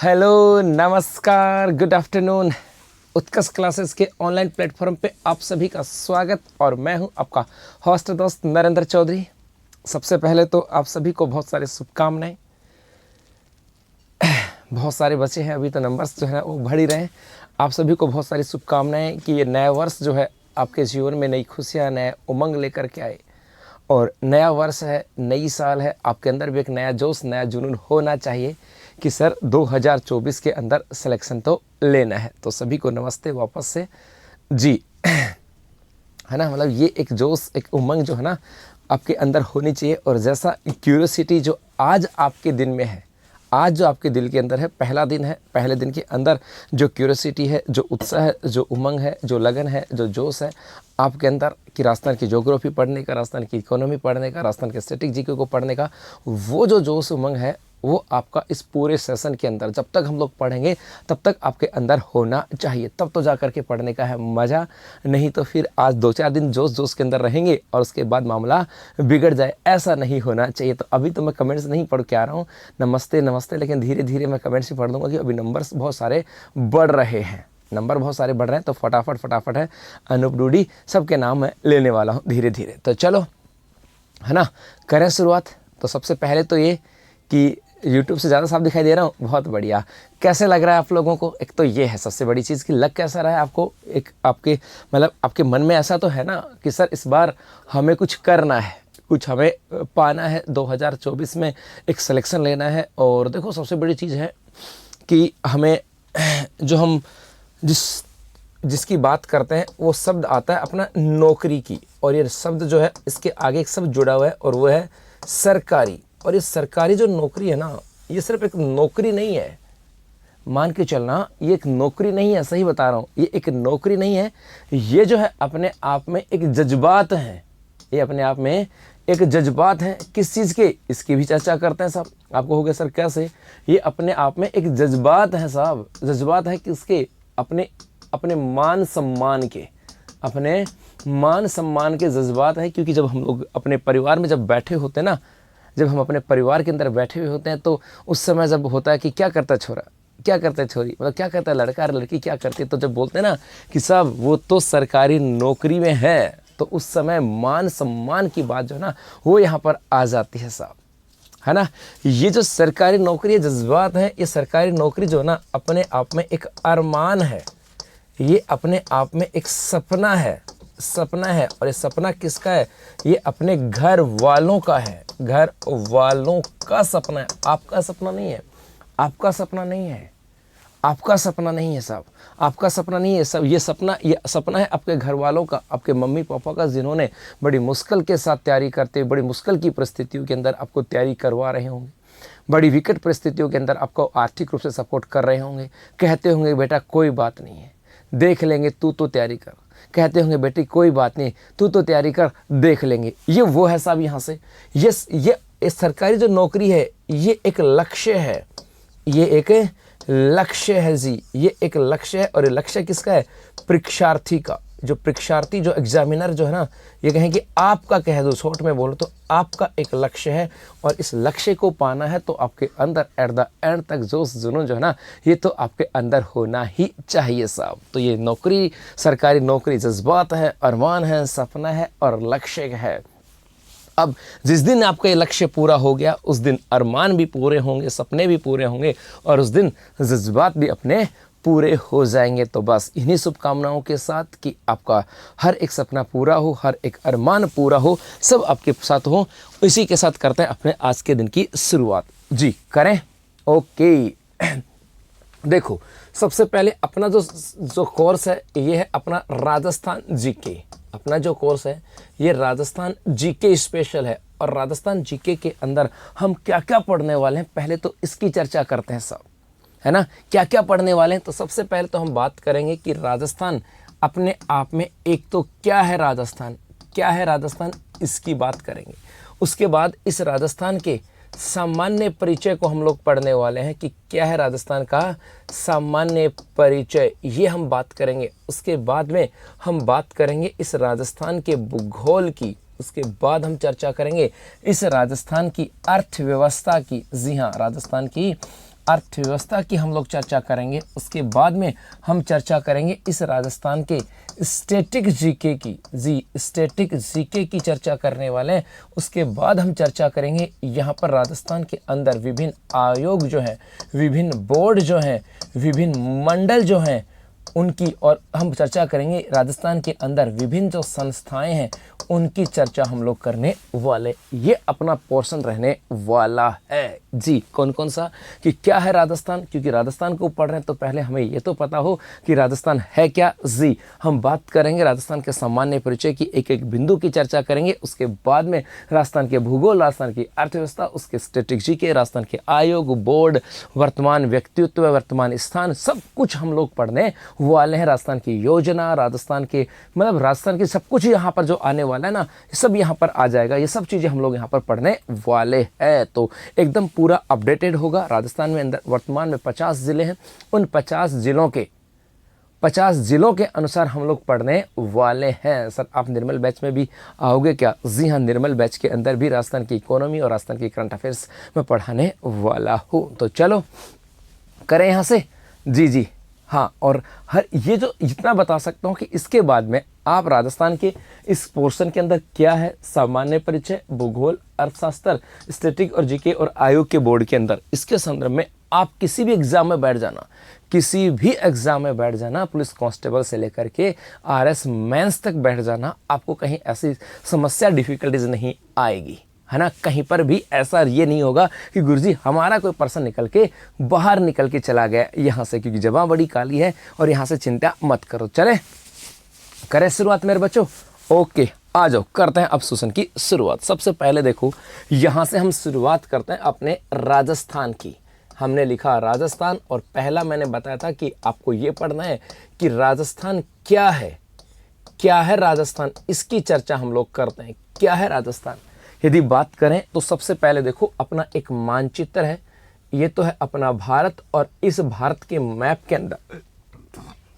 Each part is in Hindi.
हेलो, नमस्कार, गुड आफ्टरनून। उत्कर्ष क्लासेस के ऑनलाइन प्लेटफॉर्म पे आप सभी का स्वागत और मैं हूं आपका होस्ट दोस्त नरेंद्र चौधरी। सबसे पहले तो आप सभी को बहुत सारी शुभकामनाएं। बहुत सारे बच्चे हैं, अभी तो नंबर्स जो है वो बढ़ ही रहे हैं। आप सभी को बहुत सारी शुभकामनाएं कि ये नया वर्ष जो है आपके जीवन में नई खुशियाँ, नए उमंग लेकर के आए। और नया वर्ष है, नई साल है, आपके अंदर भी एक नया जोश, नया जुनून होना चाहिए कि सर 2024 के अंदर सिलेक्शन तो लेना है। तो सभी को नमस्ते वापस से जी। है ना, मतलब ये एक जोश, एक उमंग जो है ना आपके अंदर होनी चाहिए। और जैसा क्यूरियोसिटी जो आज आपके दिन में है, आज जो आपके दिल के अंदर है, पहला दिन है, पहले दिन के अंदर जो क्यूरियोसिटी है, जो उत्साह है, जो उमंग है, जो लगन है, जो जोश है आपके अंदर कि राजस्थान की ज्योग्राफी पढ़ने का, राजस्थान की इकोनॉमी पढ़ने का, राजस्थान के स्टैटिक जीके को पढ़ने का, वो जो जोश उमंग है वो आपका इस पूरे सेशन के अंदर जब तक हम लोग पढ़ेंगे तब तक आपके अंदर होना चाहिए। तब तो जा कर के पढ़ने का है मज़ा। नहीं तो फिर आज 2-4 दिन जोश जोश के अंदर रहेंगे और उसके बाद मामला बिगड़ जाए, ऐसा नहीं होना चाहिए। तो अभी तो मैं कमेंट्स नहीं पढ़ के आ रहा हूँ, नमस्ते नमस्ते, लेकिन धीरे धीरे मैं कमेंट्स ही पढ़ दूँगा कि अभी नंबर्स बहुत सारे बढ़ रहे हैं, नंबर बहुत सारे बढ़ रहे हैं। तो फटाफट है अनूप डूडी सबके नाम मैं लेने वाला हूँ धीरे धीरे। तो चलो, है ना, करें शुरुआत। तो सबसे पहले तो ये कि YouTube से ज़्यादा साफ दिखाई दे रहा हूँ, बहुत बढ़िया। कैसे लग रहा है आप लोगों को? एक तो ये है सबसे बड़ी चीज़ कि लग कैसा रहा है आपको। एक आपके मतलब आपके मन में ऐसा तो है ना कि सर इस बार हमें कुछ करना है, कुछ हमें पाना है, 2024 में एक सिलेक्शन लेना है। और देखो सबसे बड़ी चीज़ है कि हमें जो हम जिसकी बात करते हैं वो शब्द आता है अपना नौकरी की। और ये शब्द जो है इसके आगे एक शब्द जुड़ा हुआ है और वो है सरकारी। और ये सरकारी जो नौकरी है ना, ये सिर्फ एक नौकरी नहीं है, मान के चलना, ये एक नौकरी नहीं है, सही बता रहा हूँ, ये एक नौकरी नहीं है। ये जो है अपने आप में एक जज्बात है, ये अपने आप में एक जज्बात है। किस चीज़ के, इसकी भी चर्चा करते हैं साहब। आपको हो गया सर कैसे? ये अपने आप में एक जज्बात है साहब। जज्बात है किसके? अपने मान सम्मान के, अपने मान सम्मान के जज्बात है। क्योंकि जब हम लोग अपने परिवार में जब बैठे होते हैं ना, जब हम अपने परिवार के अंदर बैठे हुए होते हैं तो उस समय जब होता है कि क्या करता है छोरा, क्या करता है छोरी, मतलब क्या करता है लड़का और लड़की क्या करती है, तो जब बोलते हैं ना कि साहब वो तो सरकारी नौकरी में है, तो उस समय मान सम्मान की बात जो है ना वो यहाँ पर आ जाती है साहब, है ना। ये जो सरकारी नौकरी, जज्बात है, ये सरकारी नौकरी जो है ना अपने आप में एक अरमान है, ये अपने आप में एक सपना है, सपना है। और ये सपना किसका है? ये अपने घर वालों का है, घर वालों का सपना है, आपका सपना नहीं है, आपका सपना नहीं है, आपका सपना नहीं है साहब, आपका सपना नहीं है सब। ये सपना है आपके घर वालों का, आपके मम्मी पापा का, जिन्होंने बड़ी मुश्किल के साथ तैयारी करते, बड़ी मुश्किल की परिस्थितियों के अंदर आपको तैयारी करवा रहे होंगे, बड़ी विकट परिस्थितियों के अंदर आपको आर्थिक रूप से सपोर्ट कर रहे होंगे। कहते होंगे बेटा कोई बात नहीं है, देख लेंगे, तू तो तैयारी कर। कहते होंगे बेटी कोई बात नहीं, तू तो तैयारी कर, देख लेंगे। ये वो है साहब। यहाँ से ये सरकारी जो नौकरी है ये एक लक्ष्य है, ये एक लक्ष्य है जी, ये एक लक्ष्य है। और ये लक्ष्य किसका है? परीक्षार्थी का। जो परीक्षार्थी, जो एग्जामिनर जो है ना, ये कहें कि आपका, कह दो शॉर्ट में बोलो तो आपका एक लक्ष्य है। और इस लक्ष्य को पाना है तो आपके अंदर एट द एंड तक जोश जुनून जो है ना ये तो आपके अंदर होना ही चाहिए साहब। तो ये नौकरी, सरकारी नौकरी जज्बात है, अरमान है, सपना है और लक्ष्य है। अब जिस दिन आपका ये लक्ष्य पूरा हो गया उस दिन अरमान भी पूरे होंगे, सपने भी पूरे होंगे और उस दिन जज्बात भी अपने पूरे हो जाएंगे। तो बस इन्हीं शुभकामनाओं के साथ कि आपका हर एक सपना पूरा हो, हर एक अरमान पूरा हो, सब आपके साथ हो, इसी के साथ करते हैं अपने आज के दिन की शुरुआत जी। करें? ओके। देखो सबसे पहले अपना जो कोर्स है ये है अपना राजस्थान जीके। अपना जो कोर्स है ये राजस्थान जीके स्पेशल है। और राजस्थान जीके के अंदर हम क्या क्या पढ़ने वाले हैं पहले तो इसकी चर्चा करते हैं सब, है ना। क्या क्या पढ़ने वाले हैं? तो सबसे पहले तो हम बात करेंगे कि राजस्थान अपने आप में एक तो क्या है, राजस्थान क्या है, राजस्थान इसकी बात करेंगे। उसके बाद इस राजस्थान के सामान्य परिचय को हम लोग पढ़ने वाले हैं कि क्या है राजस्थान का सामान्य परिचय, ये हम बात करेंगे। उसके बाद में हम बात करेंगे इस राजस्थान के भूगोल की। उसके बाद हम चर्चा करेंगे इस राजस्थान की अर्थव्यवस्था की। जी हाँ, राजस्थान की अर्थव्यवस्था की हम लोग चर्चा करेंगे। उसके बाद में हम चर्चा करेंगे इस राजस्थान के स्टैटिक जीके की, स्टैटिक जीके की चर्चा करने वाले हैं। उसके बाद हम चर्चा करेंगे यहाँ पर राजस्थान के अंदर विभिन्न आयोग जो हैं, विभिन्न बोर्ड जो हैं, विभिन्न मंडल जो हैं उनकी, और हम चर्चा करेंगे राजस्थान के अंदर विभिन्न जो संस्थाएं हैं उनकी चर्चा हम लोग करने वाले। ये अपना पोर्शन रहने वाला है जी। कौन कौन सा, कि क्या है राजस्थान, क्योंकि राजस्थान को पढ़ रहे हैं तो पहले हमें ये तो पता हो कि राजस्थान है क्या जी। हम बात करेंगे राजस्थान के सामान्य परिचय की, एक एक बिंदु की चर्चा करेंगे। उसके बाद में राजस्थान के भूगोल, राजस्थान की अर्थव्यवस्था, उसके स्ट्रेटेजी के, राजस्थान के आयोग, बोर्ड, वर्तमान व्यक्तित्व, वर्तमान स्थान, सब कुछ हम लोग पढ़ने वाले हैं। राजस्थान की योजना, राजस्थान के मतलब राजस्थान की सब कुछ यहाँ पर जो आने वाला है ना, सब यहाँ पर आ जाएगा। ये सब चीज़ें हम लोग यहाँ पर पढ़ने वाले हैं, तो एकदम पूरा अपडेटेड होगा। राजस्थान में अंदर वर्तमान में 50 ज़िले हैं, उन 50 ज़िलों के अनुसार हम लोग पढ़ने वाले हैं। सर आप निर्मल बैच में भी आओगे क्या? जी हाँ, निर्मल बैच के अंदर भी राजस्थान की इकोनॉमी और राजस्थान की करंट अफेयर्स में पढ़ाने वाला हूँ। तो चलो करें यहाँ से जी हाँ। और हर ये जो इतना बता सकता हूँ कि इसके बाद में आप राजस्थान के इस पोर्शन के अंदर क्या है, सामान्य परिचय, भूगोल, अर्थशास्त्र, स्टैटिक और जीके और आयोग के बोर्ड के अंदर, इसके संदर्भ में आप किसी भी एग्जाम में बैठ जाना, किसी भी एग्जाम में बैठ जाना, पुलिस कांस्टेबल से लेकर के आरएस मेंस तक बैठ जाना, आपको कहीं ऐसी समस्या डिफिकल्टीज नहीं आएगी, है ना। कहीं पर भी ऐसा ये नहीं होगा कि गुरुजी हमारा कोई पर्सन निकल के बाहर निकल के चला गया यहाँ से, क्योंकि जगह बड़ी काली है और यहाँ से चिंता मत करो। चले करें शुरुआत मेरे बच्चों? ओके, आ जाओ करते हैं अब सेशन की शुरुआत। सबसे पहले देखो यहाँ से हम शुरुआत करते हैं अपने राजस्थान की। हमने लिखा राजस्थान, और पहला मैंने बताया था कि आपको ये पढ़ना है कि राजस्थान क्या है, क्या है राजस्थान, इसकी चर्चा हम लोग करते हैं। क्या है राजस्थान यदि बात करें तो सबसे पहले देखो अपना एक मानचित्र है, ये तो है अपना भारत, और इस भारत के मैप के अंदर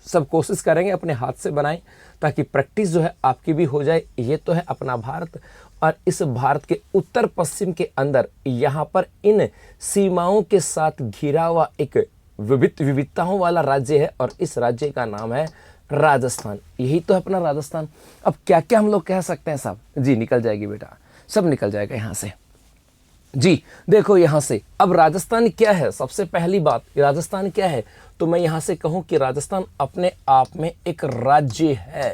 सब कोशिश करेंगे अपने हाथ से बनाएं ताकि प्रैक्टिस जो है आपकी भी हो जाए। ये तो है अपना भारत, और इस भारत के उत्तर पश्चिम के अंदर यहाँ पर इन सीमाओं के साथ घिरा हुआ एक विविधताओं वाला राज्य है, और इस राज्य का नाम है राजस्थान। यही तो है अपना राजस्थान। अब क्या क्या हम लोग कह सकते हैं साहब? जी निकल जाएगी बेटा, सब निकल जाएगा यहाँ से जी। देखो यहाँ से अब राजस्थान क्या है, सबसे पहली बात राजस्थान क्या है, तो मैं यहाँ से कहूँ कि राजस्थान अपने आप में एक राज्य है।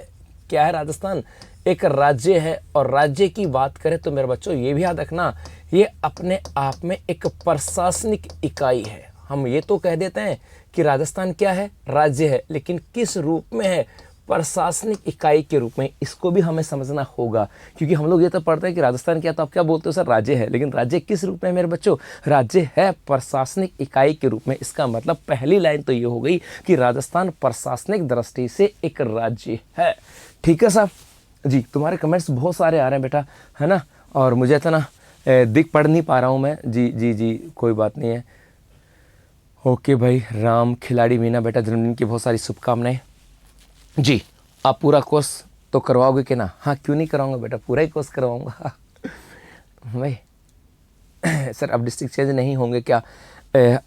क्या है राजस्थान? एक राज्य है। और राज्य की बात करें तो मेरे बच्चों ये भी याद रखना, ये अपने आप में एक प्रशासनिक इकाई है। हम ये तो कह देते हैं कि राजस्थान क्या है, राज्य है, लेकिन किस रूप में है? प्रशासनिक इकाई के रूप में। इसको भी हमें समझना होगा, क्योंकि हम लोग ये तो पढ़ते हैं कि राजस्थान क्या, तो आप क्या बोलते हो सर राज्य है, लेकिन राज्य किस रूप में मेरे बच्चों? राज्य है प्रशासनिक इकाई के रूप में। इसका मतलब पहली लाइन तो ये हो गई कि राजस्थान प्रशासनिक दृष्टि से एक राज्य है। ठीक है साहब जी। तुम्हारे कमेंट्स बहुत सारे आ रहे हैं बेटा, है ना, और मुझे तो ना दिख पढ़ नहीं पा रहा हूँ मैं जी, कोई बात नहीं है। ओके भाई, राम खिलाड़ी मीना बेटा जन्मदिन की बहुत सारी शुभकामनाएं जी। आप पूरा कोर्स तो करवाओगे कि ना? हाँ क्यों नहीं कराऊंगा बेटा, पूरा ही कोर्स करवाऊंगा भाई। सर अब डिस्ट्रिक्ट चेंज नहीं होंगे क्या?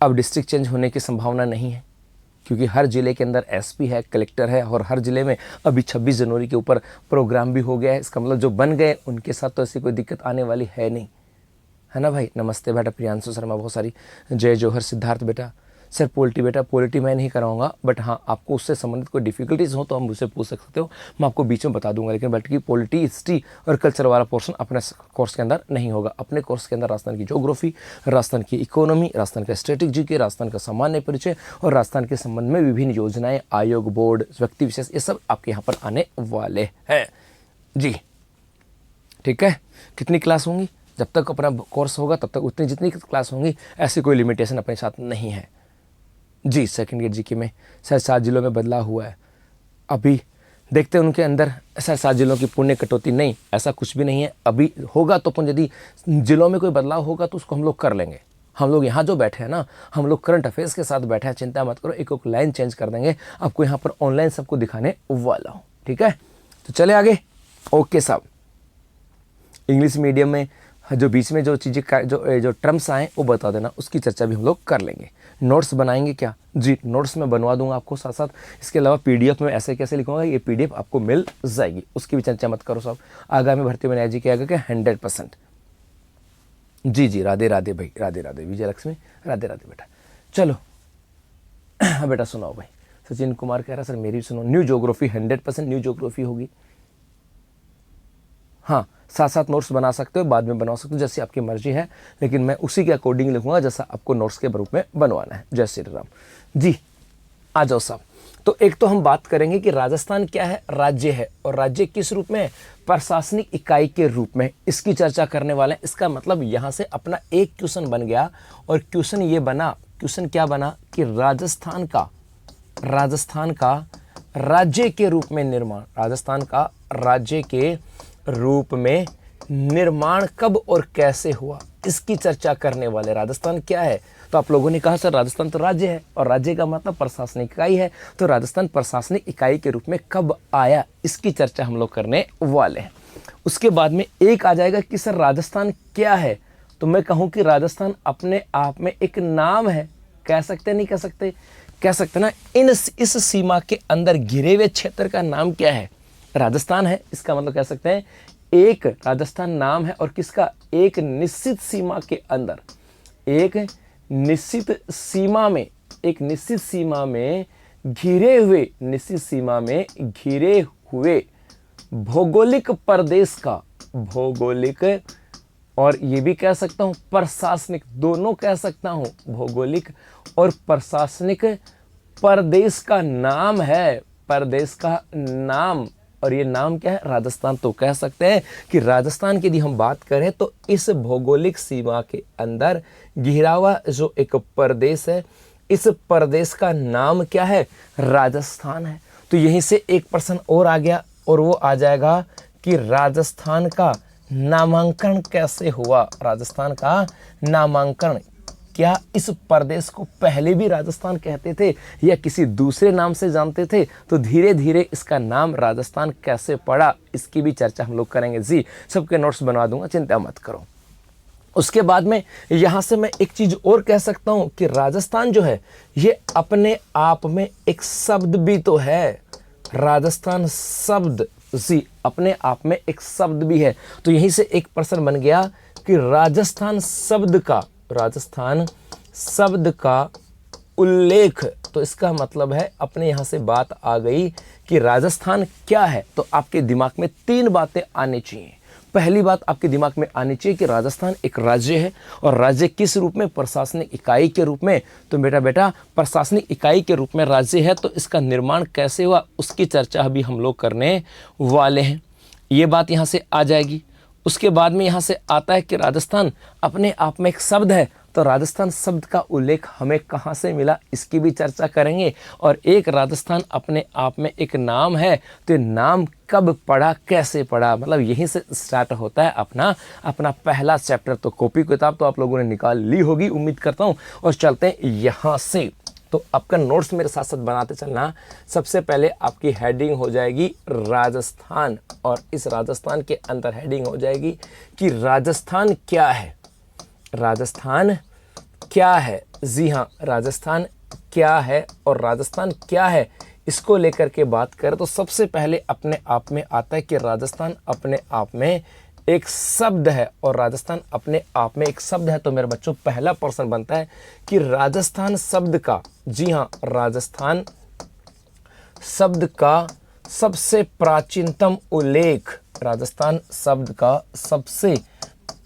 अब डिस्ट्रिक्ट चेंज होने की संभावना नहीं है, क्योंकि हर ज़िले के अंदर एसपी है, कलेक्टर है, और हर ज़िले में अभी 26 जनवरी के ऊपर प्रोग्राम भी हो गया है। इसका मतलब जो बन गए उनके साथ तो ऐसी कोई दिक्कत आने वाली है नहीं, है ना भाई। नमस्ते बेटा प्रियांशु शर्मा, बहुत सारी जय जोहर। सिद्धार्थ बेटा, सर पोलिटी बेटा, पोलिटी मैं नहीं कराऊंगा, बट हाँ आपको उससे संबंधित कोई डिफिकल्टीज हो तो हम मुझसे पूछ सकते हो, मैं आपको बीच में बता दूंगा। लेकिन बट की पोलिटी, हिस्ट्री और कल्चर वाला पोर्शन अपने कोर्स के अंदर नहीं होगा। अपने कोर्स के अंदर राजस्थान की ज्योग्राफी, राजस्थान की इकोनॉमी, राजस्थान का स्ट्रेटेजी के, राजस्थान का सामान्य परिचय और राजस्थान के संबंध में विभिन्न योजनाएं, आयोग, बोर्ड, व्यक्ति विशेष, ये सब आपके यहाँ पर आने वाले हैं जी। ठीक है, कितनी क्लास होंगी? जब तक अपना कोर्स होगा तब तक उतनी जितनी क्लास होंगी, ऐसी कोई लिमिटेशन अपने साथ नहीं है जी। सेकंड ईयर जीके में सर 7 जिलों में बदलाव हुआ है, अभी देखते हैं उनके अंदर। सर 7 जिलों की पुण्य कटौती नहीं, ऐसा कुछ भी नहीं है। अभी होगा तो अपन यदि जिलों में कोई बदलाव होगा तो उसको हम लोग कर लेंगे। हम लोग यहाँ जो बैठे हैं ना, हम लोग करंट अफेयर्स के साथ बैठे हैं, चिंता मत करो, एक लाइन चेंज कर देंगे, आपको यहाँ पर ऑनलाइन सबको दिखाने वाला हूँ। ठीक है, तो चले आगे। ओके साहब, इंग्लिश मीडियम में जो बीच में जो चीज़ें जो टर्म्स आए वो बता देना, उसकी चर्चा भी हम लोग कर लेंगे नोट्स बनाएंगे क्या? जी, नोट्स मैं बनवा दूंगा आपको साथ साथ। इसके अलावा पीडीएफ में ऐसे कैसे लिखूंगा, ये पीडीएफ आपको मिल जाएगी, उसकी भी चिंता मत करो साहब। आगामी भर्ती में जी के आगे के 100%। जी जी, राधे राधे भाई, राधे राधे विजय लक्ष्मी, राधे राधे बेटा। चलो बेटा सुनाओ भाई। सचिन कुमार कह रहा सर मेरी भी सुनो। न्यू ज्योग्राफी 100% न्यू ज्योग्राफी होगी। हाँ, साथ साथ नोट्स बना सकते हो, बाद में बना सकते हो, जैसे आपकी मर्जी है, लेकिन मैं उसी के अकॉर्डिंग लिखूंगा जैसा आपको नोट्स के रूप में बनवाना है। जय श्री राम जी। आ जाओ साहब। तो एक तो हम बात करेंगे कि राजस्थान क्या है, राज्य है, और राज्य किस रूप में, प्रशासनिक इकाई के रूप में, इसकी चर्चा करने वाले हैं। इसका मतलब यहाँ से अपना एक क्वेश्चन बन गया, और क्वेश्चन ये बना, क्वेश्चन क्या बना कि राजस्थान का राज्य के रूप में निर्माण, राजस्थान का राज्य के रूप में निर्माण कब और कैसे हुआ, इसकी चर्चा करने वाले। राजस्थान क्या है, तो आप लोगों ने कहा सर राजस्थान तो राज्य है, और राज्य का मतलब प्रशासनिक इकाई है, तो राजस्थान प्रशासनिक इकाई के रूप में कब आया, इसकी चर्चा हम लोग करने वाले हैं। उसके बाद में एक आ जाएगा कि सर राजस्थान क्या है, तो मैं कहूँ कि राजस्थान अपने आप में एक नाम है। कह सकते नहीं कह सकते, कह सकते ना। इस सीमा के अंदर घिरे हुए क्षेत्र का नाम क्या है, राजस्थान है। इसका मतलब कह सकते हैं एक राजस्थान नाम है, और किसका, एक निश्चित सीमा के अंदर, एक निश्चित सीमा में घिरे हुए भौगोलिक प्रदेश का, भौगोलिक, और ये भी कह सकता हूं प्रशासनिक, दोनों कह सकता हूं, भौगोलिक और प्रशासनिक प्रदेश का नाम है, प्रदेश का नाम। और ये नाम क्या है, राजस्थान। तो कह सकते हैं कि राजस्थान की यदि हम बात करें तो इस भौगोलिक सीमा के अंदर घिरा हुआ जो एक प्रदेश है, इस प्रदेश का नाम क्या है, राजस्थान है। तो यहीं से एक प्रश्न और आ गया, और वो आ जाएगा कि राजस्थान का नामांकन कैसे हुआ, राजस्थान का नामांकन। क्या इस प्रदेश को पहले भी राजस्थान कहते थे या किसी दूसरे नाम से जानते थे, तो धीरे धीरे इसका नाम राजस्थान कैसे पड़ा, इसकी भी चर्चा हम लोग करेंगे। जी, सबके नोट्स बनवा दूंगा, चिंता मत करो। उसके बाद में यहाँ से मैं एक चीज और कह सकता हूँ कि राजस्थान जो है ये अपने आप में एक शब्द भी तो है, राजस्थान शब्द, जी अपने आप में एक शब्द भी है। तो यहीं से एक प्रश्न बन गया कि राजस्थान शब्द का उल्लेख, तो इसका मतलब है अपने यहाँ से बात आ गई कि राजस्थान क्या है। तो आपके दिमाग में 3 बातें आनी चाहिए। पहली बात आपके दिमाग में आनी चाहिए कि राजस्थान एक राज्य है, और राज्य किस रूप में, प्रशासनिक इकाई के रूप में। तो बेटा प्रशासनिक इकाई के रूप में राज्य है, तो इसका निर्माण कैसे हुआ, उसकी चर्चा अभी हम लोग करने वाले हैं। ये बात यहाँ से आ जाएगी। उसके बाद में यहाँ से आता है कि राजस्थान अपने आप में एक शब्द है, तो राजस्थान शब्द का उल्लेख हमें कहाँ से मिला, इसकी भी चर्चा करेंगे। और एक राजस्थान अपने आप में एक नाम है, तो नाम कब पढ़ा, कैसे पढ़ा, मतलब यहीं से स्टार्ट होता है अपना पहला चैप्टर। तो कॉपी किताब तो आप लोगों ने निकाल ली होगी उम्मीद करता हूँ, और चलते हैं यहाँ से। तो आपका नोट्स मेरे साथ साथ बनाते चलना। सबसे पहले आपकी हेडिंग हो जाएगी राजस्थान, और इस राजस्थान के अंदर हेडिंग हो जाएगी कि राजस्थान क्या है, राजस्थान क्या है। जी हाँ, राजस्थान क्या है, और राजस्थान क्या है इसको लेकर के बात करें तो सबसे पहले अपने आप में आता है कि राजस्थान अपने आप में एक शब्द है, और राजस्थान अपने आप में एक शब्द है। तो मेरे बच्चों पहला प्रश्न बनता है कि राजस्थान शब्द का, जी हाँ, राजस्थान शब्द का सबसे प्राचीनतम उल्लेख, राजस्थान शब्द का सबसे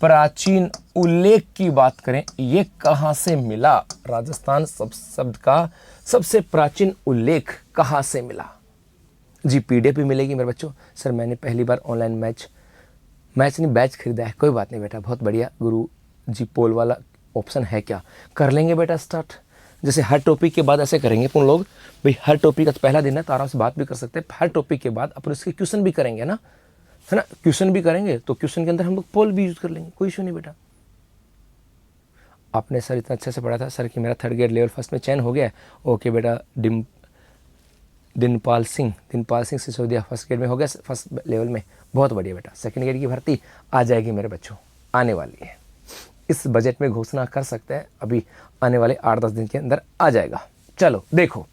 प्राचीन उल्लेख की बात करें, ये कहाँ से मिला, राजस्थान शब्द का सबसे प्राचीन उल्लेख कहाँ से मिला। जी, पीडीएफ भी मिलेगी मेरे बच्चों। सर मैंने पहली बार ऑनलाइन मैच नहीं बैच खरीदा है। कोई बात नहीं बेटा, बहुत बढ़िया। गुरु जी पोल वाला ऑप्शन है क्या, कर लेंगे बेटा स्टार्ट। जैसे हर टॉपिक के बाद ऐसे करेंगे अपन लोग, भाई हर टॉपिक का पहला दिन है तो आराम से बात भी कर सकते हैं। हर टॉपिक के बाद अपन इसके क्वेश्चन भी करेंगे ना, है ना, क्वेश्चन भी करेंगे, तो क्वेश्चन के अंदर हम लोग पोल भी यूज कर लेंगे, कोई इशू नहीं बेटा। आपने सर इतना अच्छे से पढ़ा था सर कि मेरा 3rd ग्रेड लेवल फर्स्ट में चयन हो गया। ओके बेटा, दिनपाल सिंह सिसोदिया फर्स्ट ग्रेड में हो गया, फर्स्ट लेवल में, बहुत बढ़िया बेटा। 2nd ग्रेड की भर्ती आ जाएगी मेरे बच्चों, आने वाली है। इस बजट में घोषणा कर सकते हैं, अभी आने वाले 8-10 दिन के अंदर आ जाएगा। चलो देखो,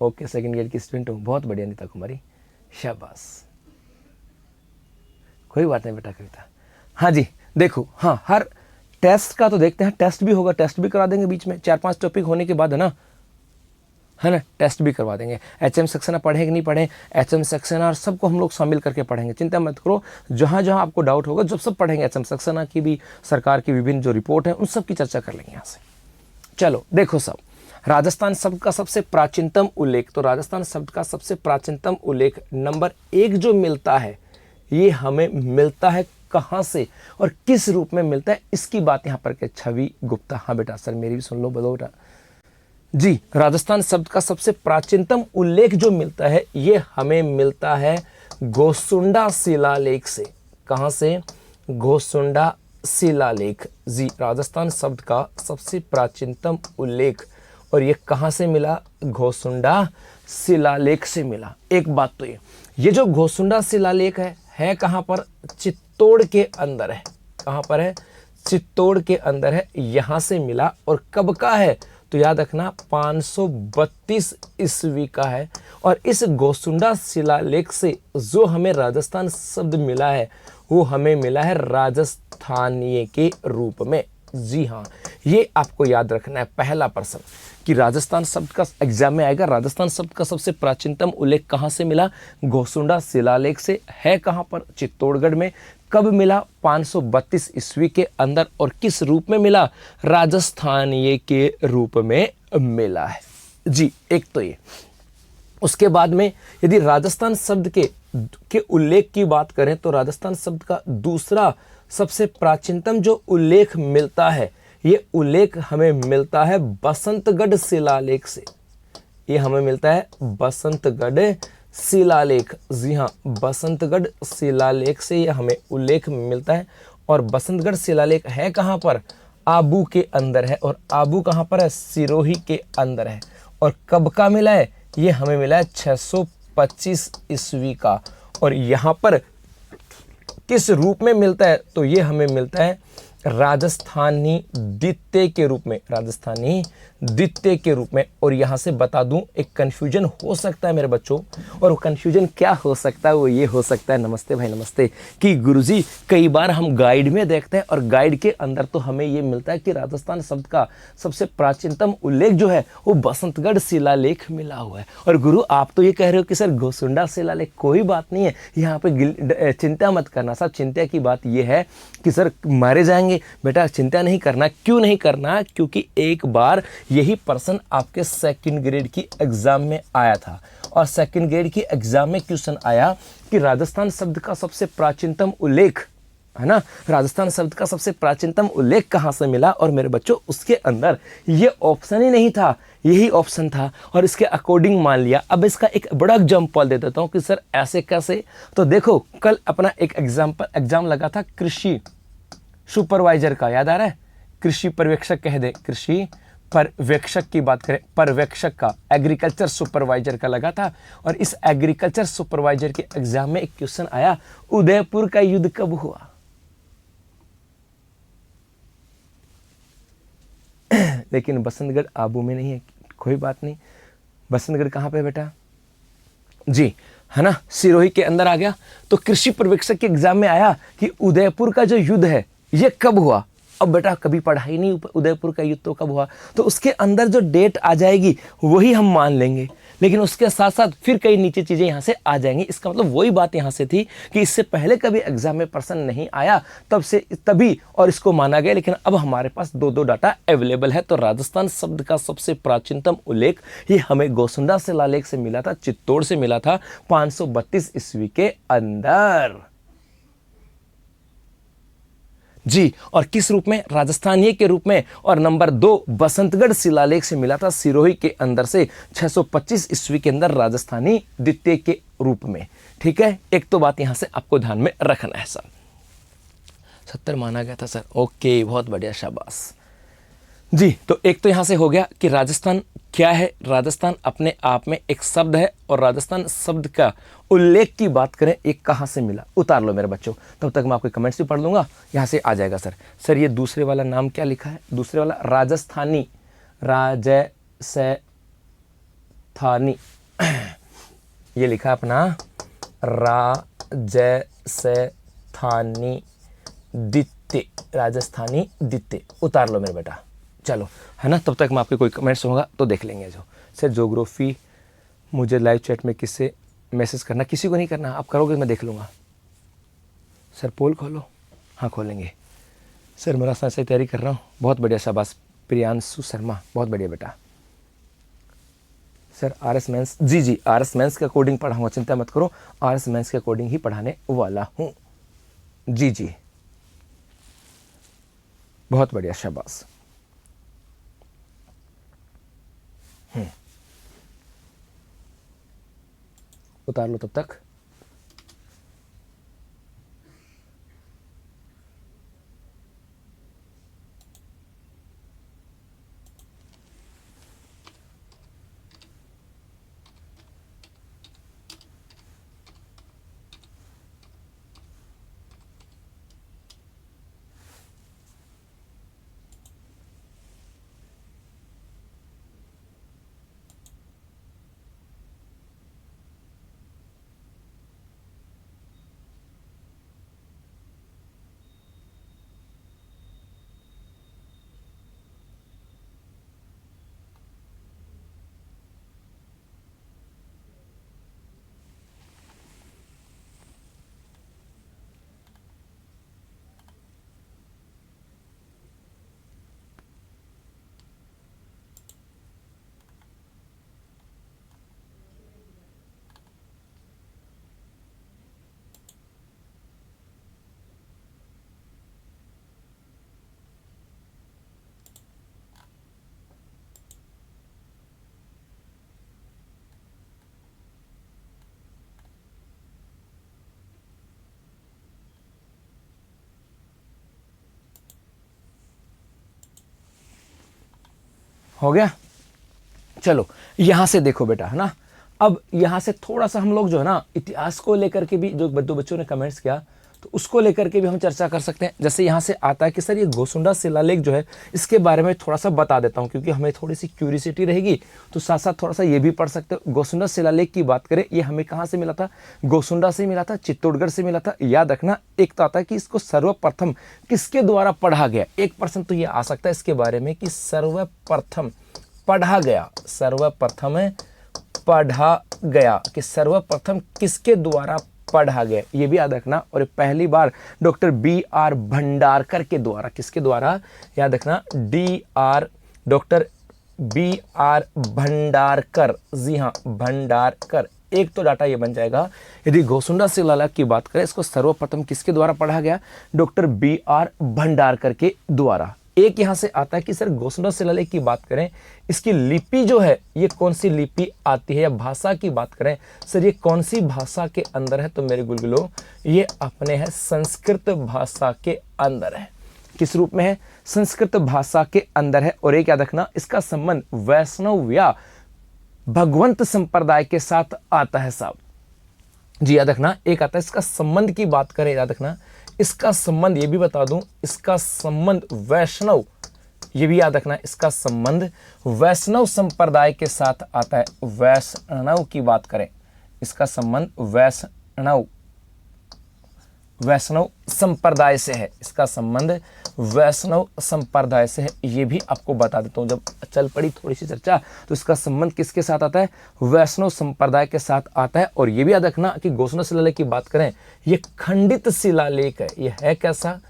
ओके सेकंड ग्रेड की स्टूडेंट हूँ, बहुत बढ़िया नीता कुमारी, शाबाश, कोई बात नहीं बेटा कविता। हाँ जी देखो, हाँ हर टेस्ट का तो देखते हैं, टेस्ट भी होगा, टेस्ट भी करा देंगे बीच में, 4-5 टॉपिक होने के बाद, है ना, टेस्ट भी करवा देंगे। HM सेक्शन पढ़े कि नहीं पढ़े, HM सेक्शन और सबको हम लोग शामिल करके पढ़ेंगे, चिंता मत करो। जहाँ जहाँ आपको डाउट होगा जब सब पढ़ेंगे, HM सेक्शन की भी, सरकार की विभिन्न जो रिपोर्ट है उन सब की चर्चा कर लेंगे यहाँ से। चलो देखो सब, राजस्थान शब्द का सबसे प्राचीनतम उल्लेख, तो राजस्थान शब्द का सबसे प्राचीनतम उल्लेख नंबर 1 जो मिलता है, ये हमें मिलता है कहाँ से और किस रूप में मिलता है, इसकी बात यहाँ पर के छवि गुप्ता। हाँ बेटा, सर मेरी भी सुन लो, बोलो बेटा जी। राजस्थान शब्द का सबसे प्राचीनतम उल्लेख जो मिलता है, ये हमें मिलता है गोसुंडा शिलालेख से। कहाँ से? गोसुंडा शिलालेख जी, राजस्थान शब्द का सबसे प्राचीनतम उल्लेख, और ये कहाँ से मिला? घोसुंडा शिलालेख से मिला। एक बात तो ये जो घोसुंडा शिलालेख है कहाँ पर? चित्तौड़ के अंदर है। कहाँ पर है? चित्तौड़ के अंदर है, यहाँ से मिला। और कब का है? तो याद रखना 532 ईस्वी का है। और इस घोसुंडा शिलालेख से जो हमें राजस्थान शब्द मिला है, वो हमें मिला है राजस्थानीय के रूप में। जी हाँ, ये आपको याद रखना है, पहला प्रश्न कि राजस्थान शब्द का एग्जाम में आएगा, राजस्थान शब्द का सबसे प्राचीनतम उल्लेख कहाँ से मिला? घोसुंडा शिलालेख से। है कहाँ पर? चित्तौड़गढ़ में। कब मिला? 532 ईस्वी के अंदर। और किस रूप में मिला? राजस्थानीय के रूप में मिला है जी। एक तो ये, उसके बाद में यदि राजस्थान शब्द के उल्लेख की बात करें, तो राजस्थान शब्द का दूसरा सबसे प्राचीनतम जो उल्लेख मिलता है, ये उल्लेख हमें मिलता है बसंतगढ़ शिलालेख से। ये हमें मिलता है बसंतगढ़ शिलालेख। जी हाँ, बसंतगढ़ शिलालेख से ये हमें उल्लेख मिलता है। और बसंतगढ़ शिलालेख है कहाँ पर? आबू के अंदर है। और आबू कहाँ पर है? सिरोही के अंदर है। और कब का मिला है? ये हमें मिला है 625 ईस्वी का। और यहाँ पर किस रूप में मिलता है? तो ये हमें मिलता है राजस्थानी द्वितीय के रूप में। राजस्थानी द्वितीय के रूप में। और यहाँ से बता दूं, एक कन्फ्यूजन हो सकता है मेरे बच्चों, और वो कन्फ्यूजन क्या हो सकता है? वो ये हो सकता है, नमस्ते भाई नमस्ते, कि गुरुजी कई बार हम गाइड में देखते हैं और गाइड के अंदर तो हमें ये मिलता है कि राजस्थान शब्द का सबसे प्राचीनतम उल्लेख जो है वो बसंतगढ़ शिलालेख मिला हुआ है। और गुरु आप तो ये कह रहे हो कि सर घोसुंडा शिलालेख। कोई बात नहीं है, यहाँ पे चिंता मत करना। सब चिंता की बात ये है कि सर मारे जाएंगे। बेटा चिंता नहीं करना। क्यों नहीं करना? क्योंकि एक बार यही प्रश्न आपके सेकंड ग्रेड की एग्जाम में आया था। और सेकंड ग्रेड की एग्जाम में क्वेश्चन आया कि राजस्थान शब्द का सबसे प्राचीनतम उल्लेख, है ना, राजस्थान शब्द का सबसे प्राचीनतम उल्लेख कहाँ से मिला? और मेरे बच्चों उसके अंदर ये ऑप्शन ही नहीं था, यही ऑप्शन था। और इसके अकॉर्डिंग मान लिया। अब इसका एक बड़ा एग्जाम्पल दे देता हूँ कि सर ऐसे कैसे। तो देखो, कल अपना एक एग्जाम लगा था कृषि सुपरवाइजर का, याद आ रहा है? कृषि पर्यवेक्षक कह दे, कृषि पर्यवेक्षक की बात करें, पर्यवेक्षक का, एग्रीकल्चर सुपरवाइजर का लगा था। और इस एग्रीकल्चर सुपरवाइजर के एग्जाम में एक क्वेश्चन आया, उदयपुर का युद्ध कब हुआ? लेकिन बसंतगढ़ आबू में नहीं है। कोई बात नहीं, बसंतगढ़ कहाँ पे बेटा? जी, है ना, सिरोही के अंदर आ गया। तो कृषि पर्यवेक्षक के एग्जाम में आया कि उदयपुर का जो युद्ध है ये कब हुआ? अब बेटा कभी पढ़ा ही नहीं उदयपुर का युद्ध तो कब हुआ, तो उसके अंदर जो डेट आ जाएगी वही हम मान लेंगे। लेकिन उसके साथ साथ फिर कई नीचे चीजें यहाँ से आ जाएंगी। इसका मतलब वही बात यहाँ से थी कि इससे पहले कभी एग्जाम में प्रश्न नहीं आया, तभी और इसको माना गया। लेकिन अब हमारे पास दो डाटा अवेलेबल है। तो राजस्थान शब्द का सबसे प्राचीनतम उल्लेख ये हमें घोसुंडा शिलालेख से मिला था, चित्तौड़ से मिला था 532 ईस्वी के अंदर जी। और किस रूप में? राजस्थानीय के रूप में। और नंबर 2 बसंतगढ़ शिलालेख से मिला था, सिरोही के अंदर से 625 ईस्वी के अंदर, राजस्थानी द्वितीय के रूप में। ठीक है, एक तो बात यहां से आपको ध्यान में रखना है सर। 70 माना गया था सर। ओके, बहुत बढ़िया, शाबाश। जी, तो एक तो यहाँ से हो गया कि राजस्थान क्या है। राजस्थान अपने आप में एक शब्द है, और राजस्थान शब्द का उल्लेख की बात करें, एक कहाँ से मिला, उतार लो मेरे बच्चों। तब तक मैं आपके कमेंट्स भी पढ़ लूँगा, यहाँ से आ जाएगा सर। सर ये दूसरे वाला नाम क्या लिखा है? दूसरे वाला राजस्थानी, राजस्थानी ये लिखा है अपना राजस्थानी दित्य, राजस्थानी दित्य, उतार लो मेरे बेटा। चलो, है ना। तब तक मैं आपके कोई कमेंट्स होगा तो देख लेंगे। जो सर ज्योग्राफी मुझे लाइव चैट में किससे मैसेज करना? किसी को नहीं करना, आप करोगे मैं देख लूँगा। सर पोल खोलो, हाँ खोलेंगे। सर मेरा साथ से तैयारी कर रहा हूँ, बहुत बढ़िया, शाबाश। प्रियांशु शर्मा, बहुत बढ़िया बेटा। सर RS मेंस, जी RS मेंस के अकॉर्डिंग पढ़ाऊँगा, चिंता मत करो, RS मेंस के अकॉर्डिंग ही पढ़ाने वाला हूँ। जी बहुत बढ़िया, शाबाश। उतार लो तब तक। हो गया। चलो यहाँ से देखो बेटा, है ना। अब यहाँ से थोड़ा सा हम लोग जो है ना इतिहास को लेकर के भी, जो दो बच्चों ने कमेंट्स किया, तो उसको लेकर के भी हम चर्चा कर सकते हैं। जैसे यहाँ से आता है कि सर ये गोसुंडा शिलालेख जो है, इसके बारे में थोड़ा सा बता देता हूँ, क्योंकि हमें थोड़ी सी क्यूरियोसिटी रहेगी, तो साथ साथ थोड़ा सा ये भी पढ़ सकते हो। गोसुंडा शिलालेख की बात करें, ये हमें कहाँ से मिला था? गोसुंडा से मिला था, चित्तौड़गढ़ से मिला था। याद रखना, एक तो आता है कि इसको सर्वप्रथम किसके द्वारा पढ़ा गया। 1% तो ये आ सकता है इसके बारे में कि सर्वप्रथम पढ़ा गया, सर्वप्रथम पढ़ा गया, कि सर्वप्रथम किसके द्वारा पढ़ा गया, ये भी याद रखना। और पहली बार डॉक्टर BR भंडारकर के द्वारा, किसके द्वारा? याद रखना, डॉक्टर BR भंडारकर, जी हाँ भंडारकर। एक तो डाटा ये बन जाएगा, यदि गोसुंडा शिलालेख की बात करें, इसको सर्वप्रथम किसके द्वारा पढ़ा गया? डॉक्टर BR भंडारकर के द्वारा। एक यहां से आता है कि सर गोसुंडा शिलालेख की बात करें, इसकी लिपि जो है ये कौन सी लिपि आती है, या भाषा की बात करें, सर ये कौन सी भाषा के अंदर है? तो मेरे गुलगुलो, ये अपने है संस्कृत भाषा के अंदर है। किस रूप में है? संस्कृत भाषा के अंदर है। और एक याद रखना, इसका संबंध वैष्णव या भगवंत संप्रदाय के साथ आता है साहब। जी याद रखना, एक आता है इसका संबंध की बात करें, याद रखना इसका संबंध, ये भी बता दूं, इसका संबंध वैष्णव, ये भी याद रखना, इसका संबंध वैष्णव संप्रदाय के साथ आता है। वैष्णव की बात करें, इसका संबंध वैष्णव संप्रदाय से है, इसका संबंध वैष्णव संप्रदाय से है। ये भी आपको बता देता हूँ, जब चल पड़ी थोड़ी सी चर्चा, तो इसका संबंध किसके साथ आता है? वैष्णव संप्रदाय के साथ आता है। और ये भी याद रखना कि गोसुंडा शिलालेख की बात करें, ये खंडित शिलालेख है। ये है कैसा?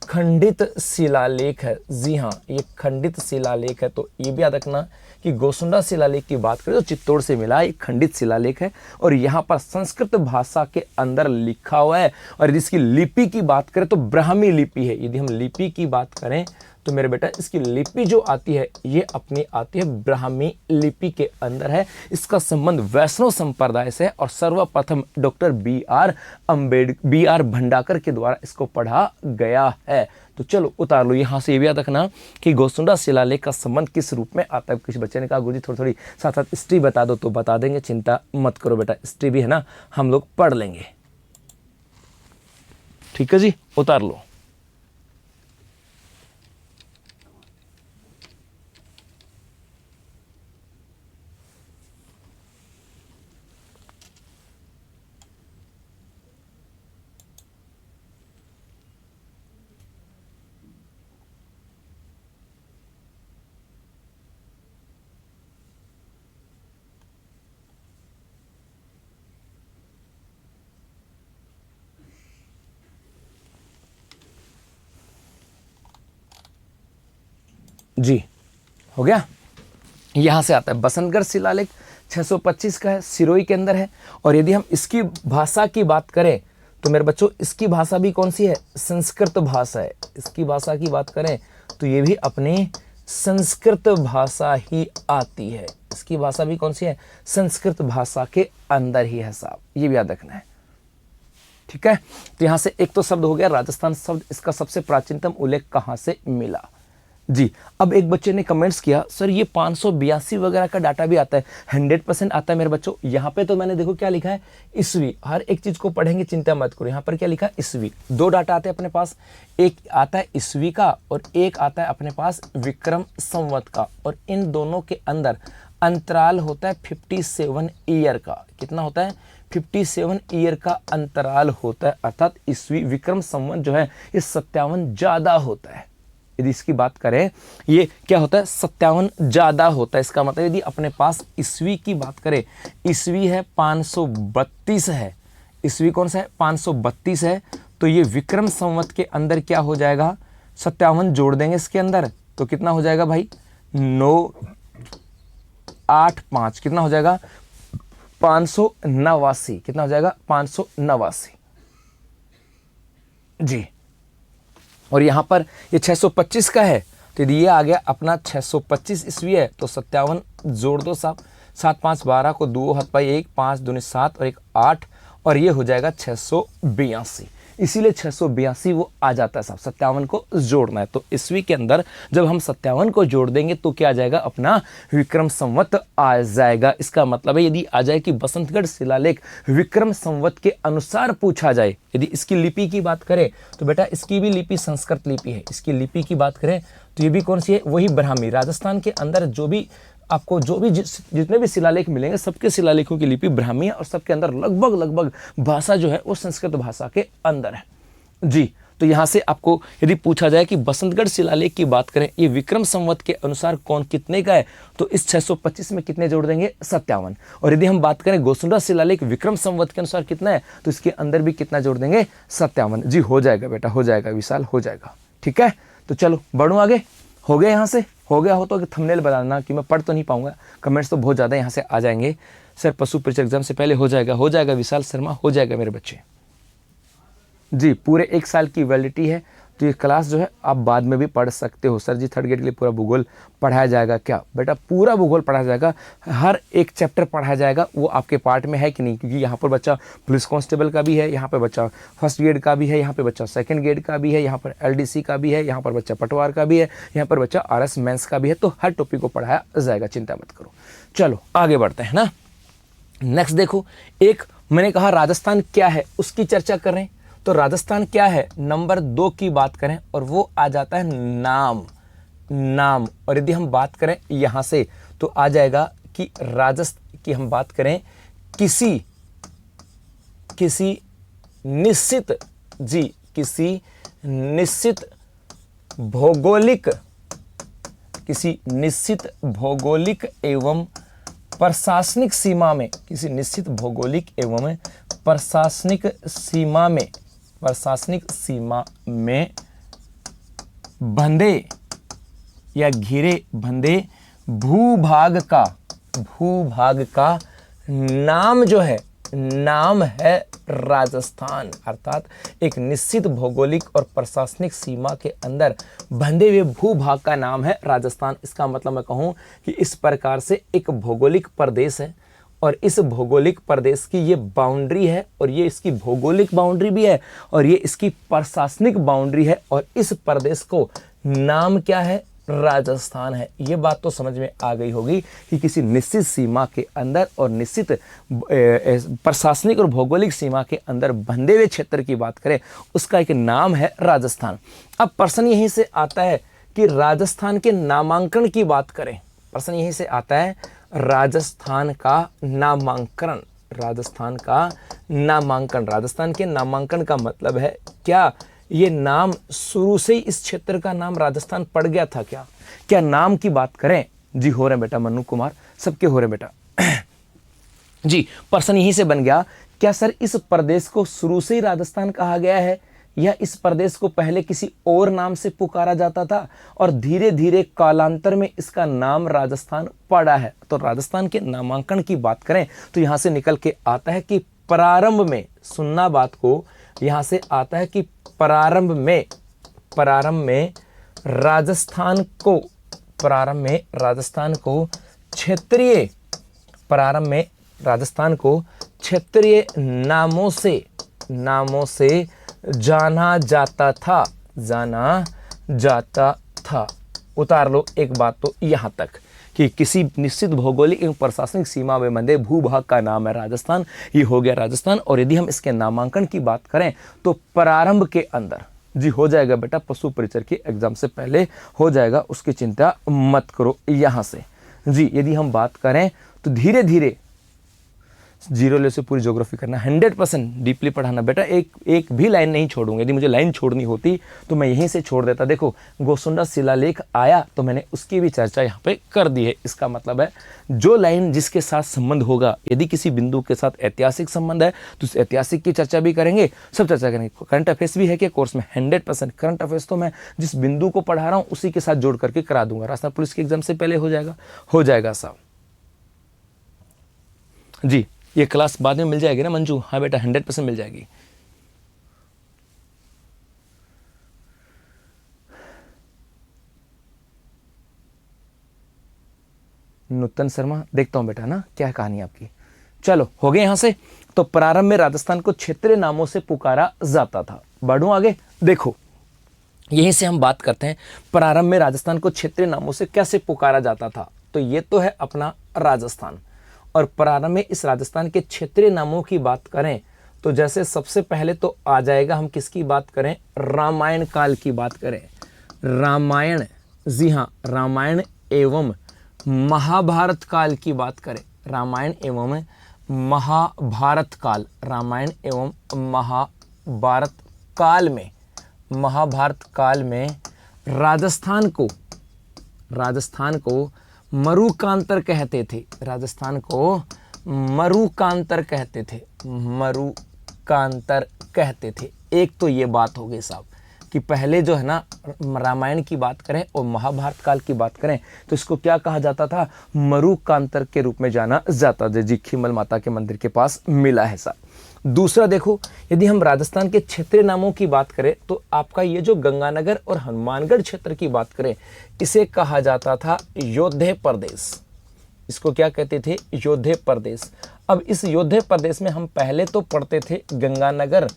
खंडित शिलालेख है। जी हाँ, ये खंडित शिलालेख है। तो ये भी याद रखना कि गोसुंडा शिलालेख की बात करें तो चित्तौड़ से मिला, एक खंडित शिलालेख है, और यहाँ पर संस्कृत भाषा के अंदर लिखा हुआ है। और यदि इसकी लिपि की बात करें तो ब्राह्मी लिपि है। यदि हम लिपि की बात करें तो मेरे बेटा इसकी लिपि जो आती है ये अपनी आती है ब्राह्मी लिपि के अंदर है। इसका संबंध वैष्णव संप्रदाय से है और सर्वप्रथम डॉक्टर बी आर भंडाकर के द्वारा इसको पढ़ा गया है। तो चलो उतार लो यहाँ से। ये भी याद रखना कि गोसुंडा शिलालेख का संबंध किस रूप में आता है। किसी बच्चे ने कहा गुरुजी थोड़ी थोड़ी साथ साथ हिस्ट्री बता दो, तो बता देंगे, चिंता मत करो बेटा, हिस्ट्री भी है ना हम लोग पढ़ लेंगे। ठीक है जी, उतार लो। जी हो गया। यहां से आता है बसंतगढ़ शिलालेख 625 का है, सिरोही के अंदर है। और यदि हम इसकी भाषा की बात करें तो मेरे बच्चों इसकी भाषा भी कौन सी है, संस्कृत भाषा है। इसकी भाषा की बात करें तो ये भी अपनी संस्कृत भाषा ही आती है। इसकी भाषा भी कौन सी है, संस्कृत भाषा के अंदर ही है साहब, ये भी याद रखना है। ठीक है, तो यहां से एक तो शब्द हो गया राजस्थान शब्द, इसका सबसे प्राचीनतम उल्लेख कहां से मिला जी। अब एक बच्चे ने कमेंट्स किया सर ये 582 वगैरह का डाटा भी आता है, 100% आता है मेरे बच्चों। यहाँ पे तो मैंने देखो क्या लिखा है, ईस्वी। हर एक चीज को पढ़ेंगे, चिंता मत करो। यहाँ पर क्या लिखा है, ईस्वी। दो डाटा आते हैं अपने पास, एक आता है ईस्वी का और एक आता है अपने पास विक्रम संवत का। और इन दोनों के अंदर अंतराल होता है 57 ईयर का। कितना होता है, 57 ईयर का अंतराल होता है। अर्थात ईस्वी विक्रम संवत जो है ये 57 ज्यादा होता है। यदि इसकी बात करें ये क्या होता है, 57 ज्यादा होता है। इसका मतलब यदि अपने पास ईस्वी की बात करें, ईस्वी है 532 है, ईस्वी कौन सा है 532 है, तो ये विक्रम संवत के अंदर क्या हो जाएगा, 57 जोड़ देंगे इसके अंदर तो कितना हो जाएगा भाई, 985 कितना हो जाएगा, 589। कितना हो जाएगा, 589 जी। और यहां पर ये 625 का है, तो यदि ये आ गया अपना 625 ईस्वी है तो 57 जोड़ दो साहब, 7 5 12 को 2 हाथ पाई 1, 5 दूनी 7 और 1 8, और ये हो जाएगा 682। इसीलिए 682 वो आ जाता है साहब, 57 को जोड़ना है। तो ईस्वी के अंदर जब हम 57 को जोड़ देंगे तो क्या आ जाएगा, अपना विक्रम संवत आ जाएगा। इसका मतलब है यदि आ जाए कि बसंतगढ़ शिलालेख विक्रम संवत के अनुसार पूछा जाए, यदि इसकी लिपि की बात करें तो बेटा इसकी भी लिपि संस्कृत लिपि है। इसकी लिपि की बात करें तो ये भी कौन सी है, वही ब्राह्मी। राजस्थान के अंदर जो भी आपको जितने भी शिलालेख मिलेंगे सबके शिलालेखों की लिपि ब्राह्मी है और सबके अंदर लगभग भाषा जो है वो संस्कृत भाषा के अंदर है जी। तो यहां से आपको यदि पूछा जाए कि बसंतगढ़ शिलालेख की बात करें ये विक्रम संवत के अनुसार कौन कितने का है, तो इस 625 में कितने जोड़ देंगे, 57। और यदि हम बात करें गोसुंडा शिलालेख विक्रम संवत के अनुसार कितना है, तो इसके अंदर भी कितना जोड़ देंगे, 57 जी। हो जाएगा बेटा, हो जाएगा विशाल, हो जाएगा। ठीक है, तो चलो बढ़ो आगे। हो गया, यहाँ से हो गया हो तो थंबनेल बता देना कि मैं पढ़ तो नहीं पाऊंगा, कमेंट्स तो बहुत ज़्यादा यहाँ से आ जाएंगे। सर पशु परीक्षा एग्जाम से पहले हो जाएगा, हो जाएगा विशाल शर्मा, हो जाएगा मेरे बच्चे जी। पूरे 1 साल की वैलिडिटी है, तो ये क्लास जो है आप बाद में भी पढ़ सकते हो। सर जी 3rd ग्रेड के लिए पूरा भूगोल पढ़ाया जाएगा क्या, बेटा पूरा भूगोल पढ़ाया जाएगा, हर एक चैप्टर पढ़ाया जाएगा। वो आपके पार्ट में है कि नहीं, क्योंकि यहाँ पर बच्चा पुलिस कांस्टेबल का भी है, यहाँ पर बच्चा 1st ग्रेड का भी है, यहाँ पर बच्चा 2nd ग्रेड का भी है, यहाँ पर LDC का भी है, यहाँ पर बच्चा पटवार का भी है, यहाँ पर बच्चा RS मेंस का भी है। तो हर टॉपिक को पढ़ाया जाएगा, चिंता मत करो। चलो आगे बढ़ते हैं ना। नेक्स्ट देखो, एक मैंने कहा राजस्थान क्या है उसकी चर्चा कर रहे हैं, तो राजस्थान क्या है, नंबर 2 की बात करें और वो आ जाता है नाम। और यदि हम बात करें यहां से तो आ जाएगा कि राजस्थान की हम बात करें किसी निश्चित जी, किसी निश्चित भौगोलिक एवं प्रशासनिक सीमा में, किसी निश्चित भौगोलिक एवं प्रशासनिक सीमा में बंधे या घिरे बंधे भूभाग का नाम जो है, नाम है राजस्थान, अर्थात एक निश्चित भौगोलिक और प्रशासनिक सीमा के अंदर बंधे हुए भूभाग का नाम है राजस्थान। इसका मतलब मैं कहूँ कि इस प्रकार से एक भौगोलिक प्रदेश है और इस भौगोलिक प्रदेश की ये बाउंड्री है और ये इसकी भौगोलिक बाउंड्री भी है और ये इसकी प्रशासनिक बाउंड्री है और इस प्रदेश को नाम क्या है? राजस्थान है। ये बात तो समझ में आ गई होगी कि किसी निश्चित सीमा के अंदर और निश्चित प्रशासनिक और भौगोलिक सीमा के अंदर बंधे हुए क्षेत्र की बात करें उसका एक नाम है राजस्थान। अब प्रश्न यहीं से आता है कि राजस्थान के नामांकन की बात करें, प्रश्न यहीं से आता है राजस्थान का नामांकन, राजस्थान का नामांकन। राजस्थान के नामांकन का मतलब है क्या ये नाम शुरू से ही इस क्षेत्र का नाम राजस्थान पड़ गया था क्या? क्या नाम की बात करें? जी हो रहे बेटा, मनु कुमार सबके हो रहे बेटा। जी प्रश्न यहीं से बन गया, क्या सर इस प्रदेश को शुरू से ही राजस्थान कहा गया है या इस प्रदेश को पहले किसी और नाम से पुकारा जाता था और धीरे धीरे कालांतर में इसका नाम राजस्थान पड़ा है? तो राजस्थान के नामांकन की बात करें तो यहां से निकल के आता है कि प्रारंभ में, सुनना बात को, यहां से आता है कि प्रारंभ में राजस्थान को क्षेत्रीय, प्रारंभ में राजस्थान को क्षेत्रीय नामों से जाना जाता था। उतार लो एक बात तो यहां तक कि किसी निश्चित भौगोलिक एवं प्रशासनिक सीमा में बंधे भूभाग का नाम है राजस्थान। ये हो गया राजस्थान। और यदि हम इसके नामांकन की बात करें तो प्रारंभ के अंदर, जी हो जाएगा बेटा, पशु परिचर के एग्जाम से पहले हो जाएगा, उसकी चिंता मत करो यहां से। जी यदि हम बात करें तो धीरे धीरे जीरो ले से पूरी ज्योग्राफी करना, 100% डीपली पढ़ाना बेटा, एक भी लाइन नहीं छोड़ूंगा। यदि मुझे लाइन छोड़नी होती तो मैं यहीं से छोड़ देता। देखो गोसुंडा शिलालेख आया तो मैंने उसकी भी चर्चा यहाँ पे कर दी है। इसका मतलब है जो लाइन जिसके साथ संबंध होगा, यदि किसी बिंदु के साथ ऐतिहासिक संबंध है तो उस ऐतिहासिक की चर्चा भी करेंगे, सब चर्चा करेंगे। करंट अफेयर्स भी है कि कोर्स में 100% करंट अफेयर्स तो मैं जिस बिंदु को पढ़ा रहा हूँ उसी के साथ जोड़ करके करा दूंगा। राजस्थान पुलिस के एग्जाम से पहले हो जाएगा साहब। जी ये क्लास बाद में मिल जाएगी ना मंजू? हाँ बेटा 100% मिल जाएगी। नूतन शर्मा, देखता हूं बेटा ना क्या कहानी आपकी। चलो हो गए यहां से। तो प्रारंभ में राजस्थान को क्षेत्रीय नामों से पुकारा जाता था। बढ़ूं आगे, देखो यहीं से हम बात करते हैं प्रारंभ में राजस्थान को क्षेत्रीय नामों से कैसे पुकारा जाता था। तो ये तो है अपना राजस्थान, और प्रारंभ में इस राजस्थान के क्षेत्रीय नामों की बात करें तो जैसे सबसे पहले तो आ जाएगा, हम किसकी बात करें? रामायण काल की बात करें। रामायण, जी हाँ, रामायण एवं महाभारत काल की बात करें। रामायण एवं महाभारत काल, रामायण एवं महाभारत काल में, महाभारत काल में राजस्थान को मरुकांतर कहते थे। राजस्थान को मरुकांतर कहते थे, मरुकांतर कहते थे। एक तो ये बात हो गई साहब कि पहले जो है ना रामायण की बात करें और महाभारत काल की बात करें तो इसको क्या कहा जाता था? मरुकांतर के रूप में जाना जाता था। जी खीमल माता के मंदिर के पास मिला है साहब। दूसरा देखो, यदि हम राजस्थान के क्षेत्रीय नामों की बात करें तो आपका ये जो गंगानगर और हनुमानगढ़ क्षेत्र की बात करें, इसे कहा जाता था योद्धे प्रदेश। इसको क्या कहते थे? योद्धे प्रदेश। अब इस योद्धे प्रदेश में हम पहले तो पढ़ते थे गंगानगर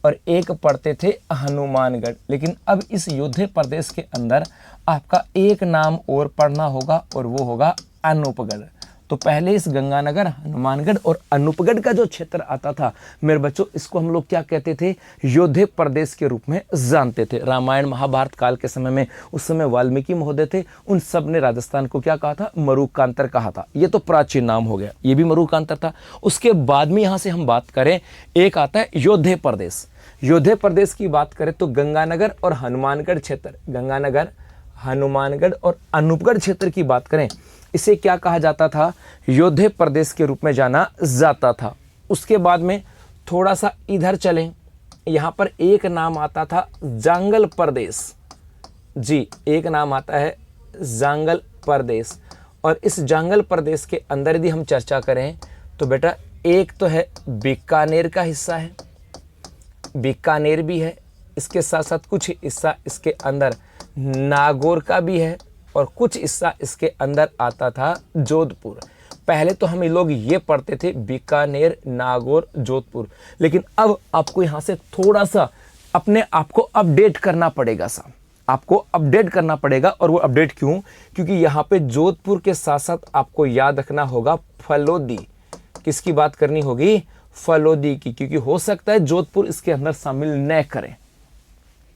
और एक पढ़ते थे हनुमानगढ़, लेकिन अब इस योद्धे प्रदेश के अंदर आपका एक नाम और पढ़ना होगा और वो होगा अनूपगढ़। तो पहले इस गंगानगर, हनुमानगढ़ और अनूपगढ़ का जो क्षेत्र आता था मेरे बच्चों, इसको हम लोग क्या कहते थे? योद्धे प्रदेश के रूप में जानते थे। रामायण महाभारत काल के समय में, उस समय वाल्मीकि महोदय थे, उन सब ने राजस्थान को क्या कहा था? मरुकांतर कहा था। ये तो प्राचीन नाम हो गया, ये भी मरुकांतर था। उसके बाद में यहाँ से हम बात करें, एक आता है योद्धे प्रदेश। योद्धे प्रदेश की बात करें तो गंगानगर और हनुमानगढ़ क्षेत्र, गंगानगर, हनुमानगढ़ और अनूपगढ़ क्षेत्र की बात करें, इसे क्या कहा जाता था? योद्धे प्रदेश के रूप में जाना जाता था। उसके बाद में थोड़ा सा इधर चलें, यहाँ पर एक नाम आता था जांगल प्रदेश। जी एक नाम आता है जांगल प्रदेश, और इस जांगल प्रदेश के अंदर यदि हम चर्चा करें तो बेटा एक तो है बीकानेर का हिस्सा है, बीकानेर भी है, इसके साथ साथ कुछ हिस्सा इसके अंदर नागौर का भी है और कुछ हिस्सा इसके अंदर आता था जोधपुर। पहले तो हम लोग ये पढ़ते थे बीकानेर, नागौर, जोधपुर, लेकिन अब आपको यहाँ से थोड़ा सा अपने आप को अपडेट करना पड़ेगा साहब, आपको अपडेट करना पड़ेगा। और वो अपडेट क्यों? क्योंकि यहाँ पे जोधपुर के साथ साथ आपको याद रखना होगा फलोदी। किसकी बात करनी होगी? फलोदी की, क्योंकि हो सकता है जोधपुर इसके अंदर शामिल न करें।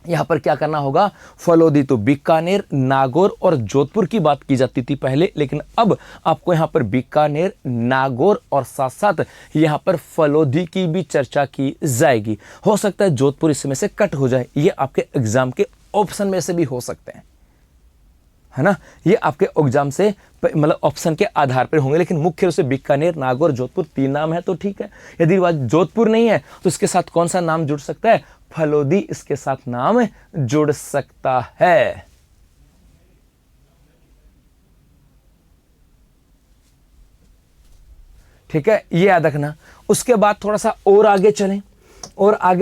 यहाँ पर क्या करना होगा? फलोदी। तो बीकानेर, नागौर और जोधपुर की बात की जाती थी पहले, लेकिन अब आपको यहाँ पर बीकानेर, नागौर और साथ साथ यहाँ पर फलोदी की भी चर्चा की जाएगी। हो सकता है जोधपुर इसमें से कट हो जाए, ये आपके एग्जाम के ऑप्शन में से भी हो सकते हैं, है ना। ये आपके एग्जाम से मतलब ऑप्शन के आधार पर होंगे, लेकिन मुख्य रूप से बीकानेर, नागौर, जोधपुर 3 नाम है तो ठीक है। यदि जोधपुर नहीं है तो इसके साथ कौन सा नाम जुड़ सकता है? फलोदी इसके साथ नाम जुड़ सकता है। ठीक है, ये याद रखना। उसके बाद थोड़ा सा और आगे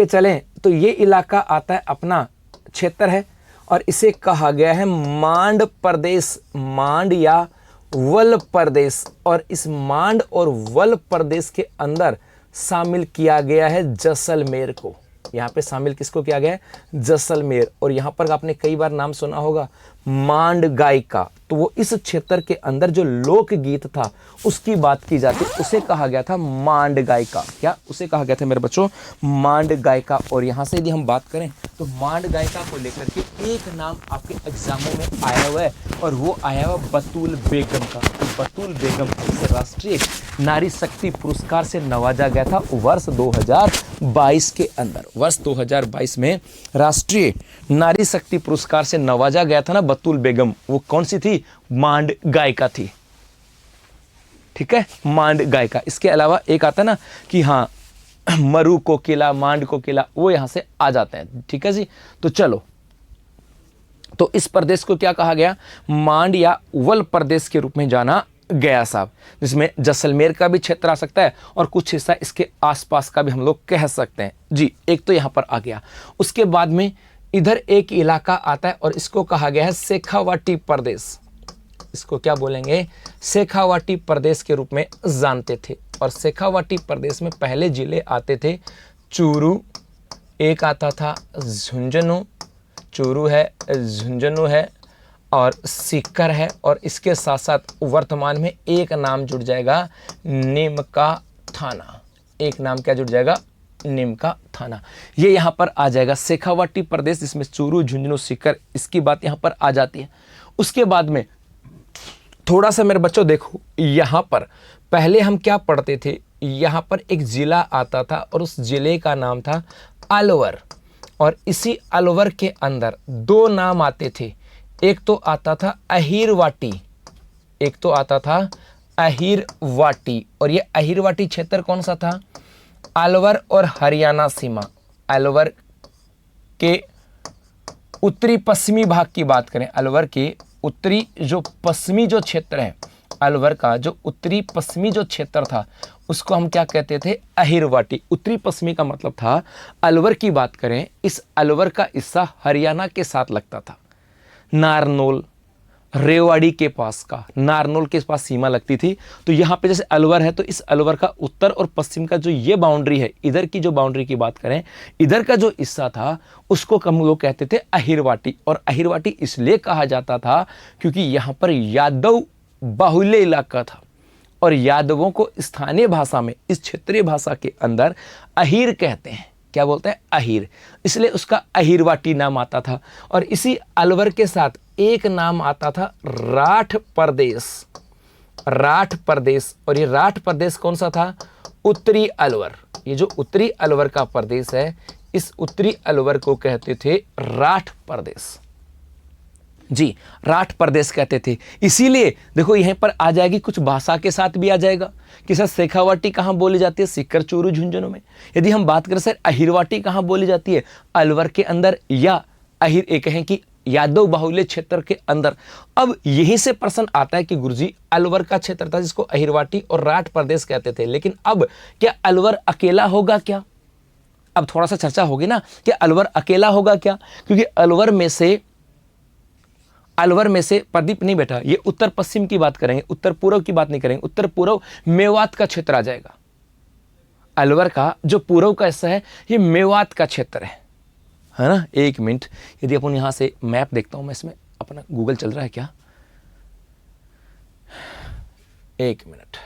चलें तो ये इलाका आता है, अपना क्षेत्र है और इसे कहा गया है मांड प्रदेश, मांड या वल प्रदेश। और इस मांड और वल प्रदेश के अंदर शामिल किया गया है जैसलमेर को। यहाँ पे शामिल किसको किया गया है? जैसलमेर। और यहाँ पर आपने कई बार नाम सुना होगा मांड गायिका, तो वो इस क्षेत्र के अंदर जो लोकगीत था उसकी बात की जाती, उसे कहा गया था मांड गायिका। क्या उसे कहा गया था मेरे बच्चों? मांड गायिका। और यहाँ से यदि हम बात करें तो मांड गायिका को लेकर के एक नाम आपके एग्जामों में आया हुआ है और वो आया हुआ बतूल बेगम का। तो बतूल बेगम इसे राष्ट्रीय नारी शक्ति पुरस्कार से नवाजा गया था वर्ष 2022 के अंदर। वर्ष 2022 में राष्ट्रीय नारी शक्ति पुरस्कार से नवाजा गया था ना बतूल बेगम। वो कौन सी थी? मांड गायिका थी। ठीक है, मांड गायिका। इसके अलावा एक आता ना कि हाँ मरु कोकिला, मांड कोकिला, वो यहां से आ जाते हैं। ठीक है जी, तो चलो, तो इस प्रदेश को क्या कहा गया? मांड या वल प्रदेश के रूप में जाना गया साहब, जिसमें जैसलमेर का भी क्षेत्र आ सकता है और कुछ हिस्सा इसके आसपास का भी हम लोग कह सकते हैं जी। एक तो यहां पर आ गया। उसके बाद में इधर एक इलाका आता है और इसको कहा गया है शेखावाटी प्रदेश। इसको क्या बोलेंगे? शेखावाटी प्रदेश के रूप में जानते थे। और शेखावाटी प्रदेश में पहले जिले आते थे चूरू, एक आता था झुंझुनू, चूरू है, झुंझुनू है और सीकर है। और इसके साथ साथ वर्तमान में एक नाम जुड़ जाएगा नीमका थाना। एक नाम क्या जुड़ जाएगा? नीमका थाना। ये यहाँ पर आ जाएगा शेखावाटी प्रदेश, जिसमें चूरू, झुंझुनू, सीकर, इसकी बात यहाँ पर आ जाती है। उसके बाद में थोड़ा सा मेरे बच्चों देखो, यहाँ पर पहले हम क्या पढ़ते थे? यहाँ पर एक जिला आता था और उस जिले का नाम था अलवर। और इसी अलवर के अंदर 2 नाम आते थे। एक तो आता था अहिरवाटी, एक तो आता था अहिरवाटी। और ये अहिरवाटी क्षेत्र कौन सा था? अलवर और हरियाणा सीमा। अलवर के उत्तरी पश्चिमी भाग की बात करें, अलवर के उत्तरी जो पश्चिमी जो क्षेत्र है, अलवर का जो उत्तरी पश्चिमी जो क्षेत्र था उसको हम क्या कहते थे? अहिरवाटी। उत्तरी पश्चिमी का मतलब था, अलवर की बात करें, इस अलवर का हिस्सा हरियाणा के साथ लगता था। नारनौल, रेवाड़ी के पास का, नारनौल के पास सीमा लगती थी। तो यहाँ पे जैसे अलवर है तो इस अलवर का उत्तर और पश्चिम का जो ये बाउंड्री है, इधर की जो बाउंड्री की बात करें, इधर का जो हिस्सा था उसको हम लोग कहते थे अहिरवाटी। और अहिरवाटी इसलिए कहा जाता था क्योंकि यहाँ पर यादव बाहुल्य इलाका था और यादवों को स्थानीय भाषा में, इस क्षेत्रीय भाषा के अंदर अहिर कहते हैं। क्या बोलते हैं? अहिर। इसलिए उसका अहिरवाटी नाम आता था। और इसी अलवर के साथ एक नाम आता था राठ प्रदेश। राठ प्रदेश। और ये राठ प्रदेश कौन सा था? उत्तरी अलवर। ये जो उत्तरी अलवर का प्रदेश है, इस उत्तरी अलवर को कहते थे राठ प्रदेश जी। राठ प्रदेश कहते थे। इसीलिए देखो यहीं पर आ जाएगी, कुछ भाषा के साथ भी आ जाएगा कि सर शेखावाटी कहाँ बोली जाती है? सीकर, चूरू, झुंझुनू में। यदि हम बात करें सर अहिरवाटी कहाँ बोली जाती है? अलवर के अंदर, या अहिर एक कहें कि यादव बाहुल्य क्षेत्र के अंदर। अब यहीं से प्रश्न आता है कि गुरुजी अलवर का क्षेत्र था जिसको अहिरवाटी और राठ प्रदेश कहते थे, लेकिन अब क्या अलवर अकेला होगा क्या? अब थोड़ा सा चर्चा होगी ना कि अलवर अकेला होगा क्या, क्योंकि अलवर में से प्रदीप नहीं बैठा, ये उत्तर पश्चिम की बात करेंगे, उत्तर पूर्व की बात नहीं करेंगे। उत्तर पूर्व मेवात का क्षेत्र आ जाएगा। अलवर का जो पूर्व का हिस्सा है ये मेवात का क्षेत्र है ना। एक मिनट, यदि अपन यहां से मैप देखता हूं मैं, इसमें अपना गूगल चल रहा है क्या? एक मिनट,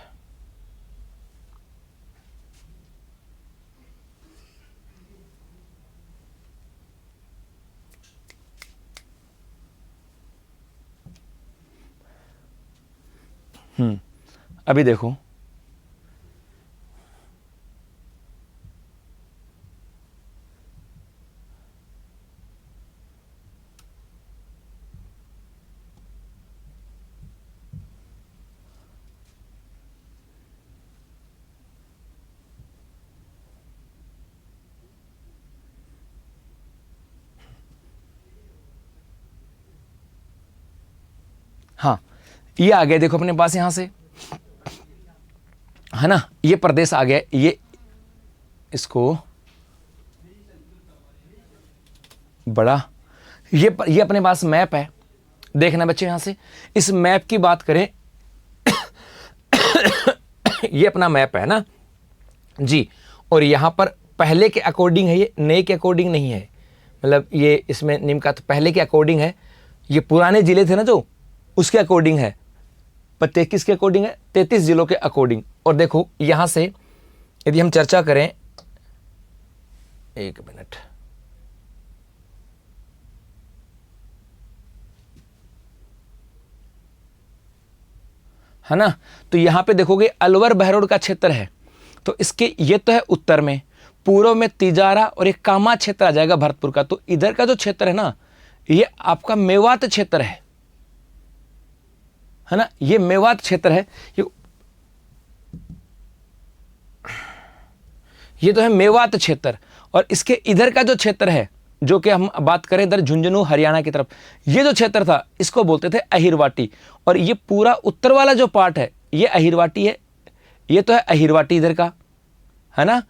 अभी देखो, हाँ ये आ गया, देखो अपने पास यहां से है ना, ये प्रदेश आ गया। ये इसको बड़ा, ये अपने पास मैप है, देखना बच्चे यहां से। इस मैप की बात करें ये अपना मैप है ना जी, और यहां पर पहले के अकॉर्डिंग है, ये नए के अकॉर्डिंग नहीं है। मतलब ये इसमें निम का तो पहले के अकॉर्डिंग है, ये पुराने जिले थे ना जो, उसके अकॉर्डिंग है। पर 33 के अकॉर्डिंग है, 33 जिलों के अकॉर्डिंग। और देखो यहां से यदि हम चर्चा करें, एक मिनट, है ना, तो यहां पे देखोगे अलवर बहरोड का क्षेत्र है, तो इसके ये तो है उत्तर में, पूर्व में तिजारा और एक कामा क्षेत्र आ जाएगा भरतपुर का। तो इधर का जो क्षेत्र है ना, ये आपका मेवात क्षेत्र है ना, ये मेवात क्षेत्र है। ये तो है मेवात क्षेत्र, और इसके इधर का जो क्षेत्र है, जो कि हम बात करें इधर झुंझुनू हरियाणा की तरफ, ये जो क्षेत्र था इसको बोलते थे अहिरवाटी। और ये पूरा उत्तर वाला जो पार्ट है ये अहिरवाटी है, ये तो है अहिरवाटी इधर का, है ना,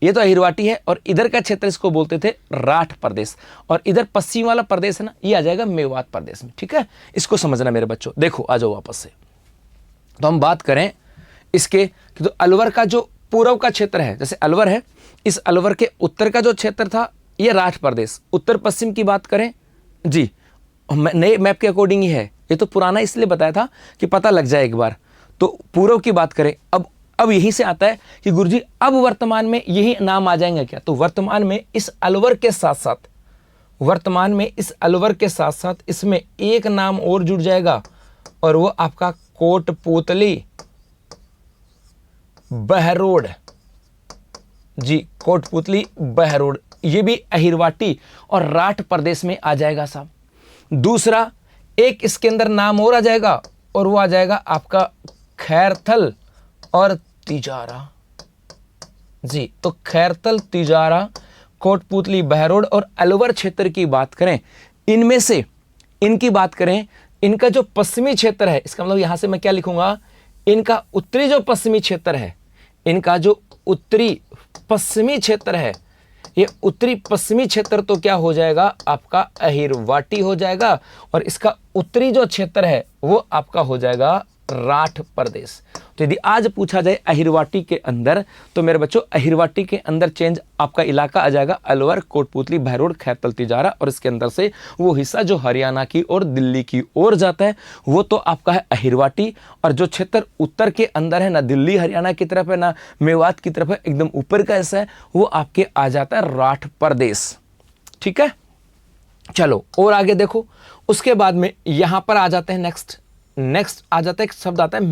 ये तो अहिरवाटी है। और इधर का क्षेत्र इसको बोलते थे राठ प्रदेश, और इधर पश्चिम वाला प्रदेश है ना, ये आ जाएगा मेवात प्रदेश में। ठीक है, इसको समझना मेरे बच्चों। देखो आ जाओ वापस से, तो हम बात करें इसके कि तो अलवर का जो पूर्व का क्षेत्र है, जैसे अलवर है, इस अलवर के उत्तर का जो क्षेत्र था ये राठ प्रदेश। उत्तर पश्चिम की बात करें जी, नए मैप के अकॉर्डिंग ही है, ये तो पुराना इसलिए बताया था कि पता लग जाए एक बार। तो पूर्व की बात करें, अब यहीं से आता है कि गुरुजी अब वर्तमान में यही नाम आ जाएंगे क्या? तो वर्तमान में इस अलवर के साथ साथ इसमें एक नाम और जुड़ जाएगा, और वो आपका कोटपूतली बहरोड जी, कोटपूतली बहरोड, ये भी अहिरवाटी और राठ प्रदेश में आ जाएगा साहब। दूसरा एक इसके अंदर नाम और आ जाएगा, और वो आ जाएगा आपका खैरथल और तिजारा जी। तो खैरथल, तिजारा, कोटपूतली बहरोड और अलवर क्षेत्र की बात करें, इनमें से इनकी बात करें, इनका जो पश्चिमी क्षेत्र है, इसका मतलब यहां से मैं क्या लिखूंगा, इनका उत्तरी जो पश्चिमी क्षेत्र है, इनका जो उत्तरी पश्चिमी क्षेत्र है, ये उत्तरी पश्चिमी क्षेत्र तो क्या हो जाएगा आपका अहिरवाटी हो जाएगा, और इसका उत्तरी जो क्षेत्र है वो आपका हो जाएगा राठ प्रदेश। तो यदि आज पूछा जाए अहिरवाटी के अंदर, तो मेरे बच्चों अहिरवाटी के अंदर चेंज आपका इलाका आ जाएगा अलवर, कोटपूतली, बहरोड, खैरथल, तिजारा, और इसके अंदर से वो हिस्सा जो हरियाणा की और दिल्ली की ओर जाता है वो तो आपका है अहिरवाटी, और जो क्षेत्र उत्तर के अंदर है, ना दिल्ली हरियाणा की तरफ है ना मेवात की तरफ है, एकदम ऊपर का हिस्सा है, वो आपके आ जाता है राठ प्रदेश। ठीक है, चलो और आगे देखो, उसके बाद में यहां पर आ जाते हैं नेक्स्ट आ जाता है एक शब्द आता है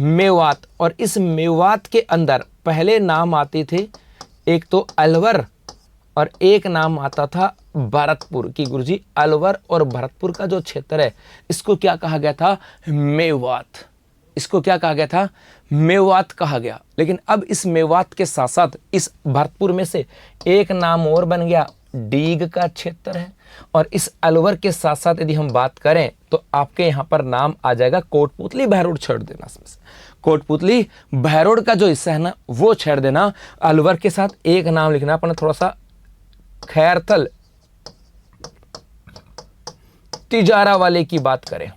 मेवात। और इस मेवात के अंदर पहले नाम आते थे एक तो अलवर, और एक नाम आता था भरतपुर की। गुरुजी अलवर और भरतपुर का जो क्षेत्र है इसको क्या कहा गया था, मेवात। इसको क्या कहा गया था, मेवात कहा गया। लेकिन अब इस मेवात के साथ साथ इस भरतपुर में से एक नाम और बन गया डीग का क्षेत्र है। और इस अलवर के साथ साथ यदि हम बात करें तो आपके यहाँ पर नाम आ जाएगा कोटपुतली बहरोड, छोड़ देना इसमें से। कोटपुतली बहरोड का जो हिस्सा है ना वो छेड़ देना। अलवर के साथ एक नाम लिखना अपना थोड़ा सा, खैरथल तिजारा वाले की बात करें,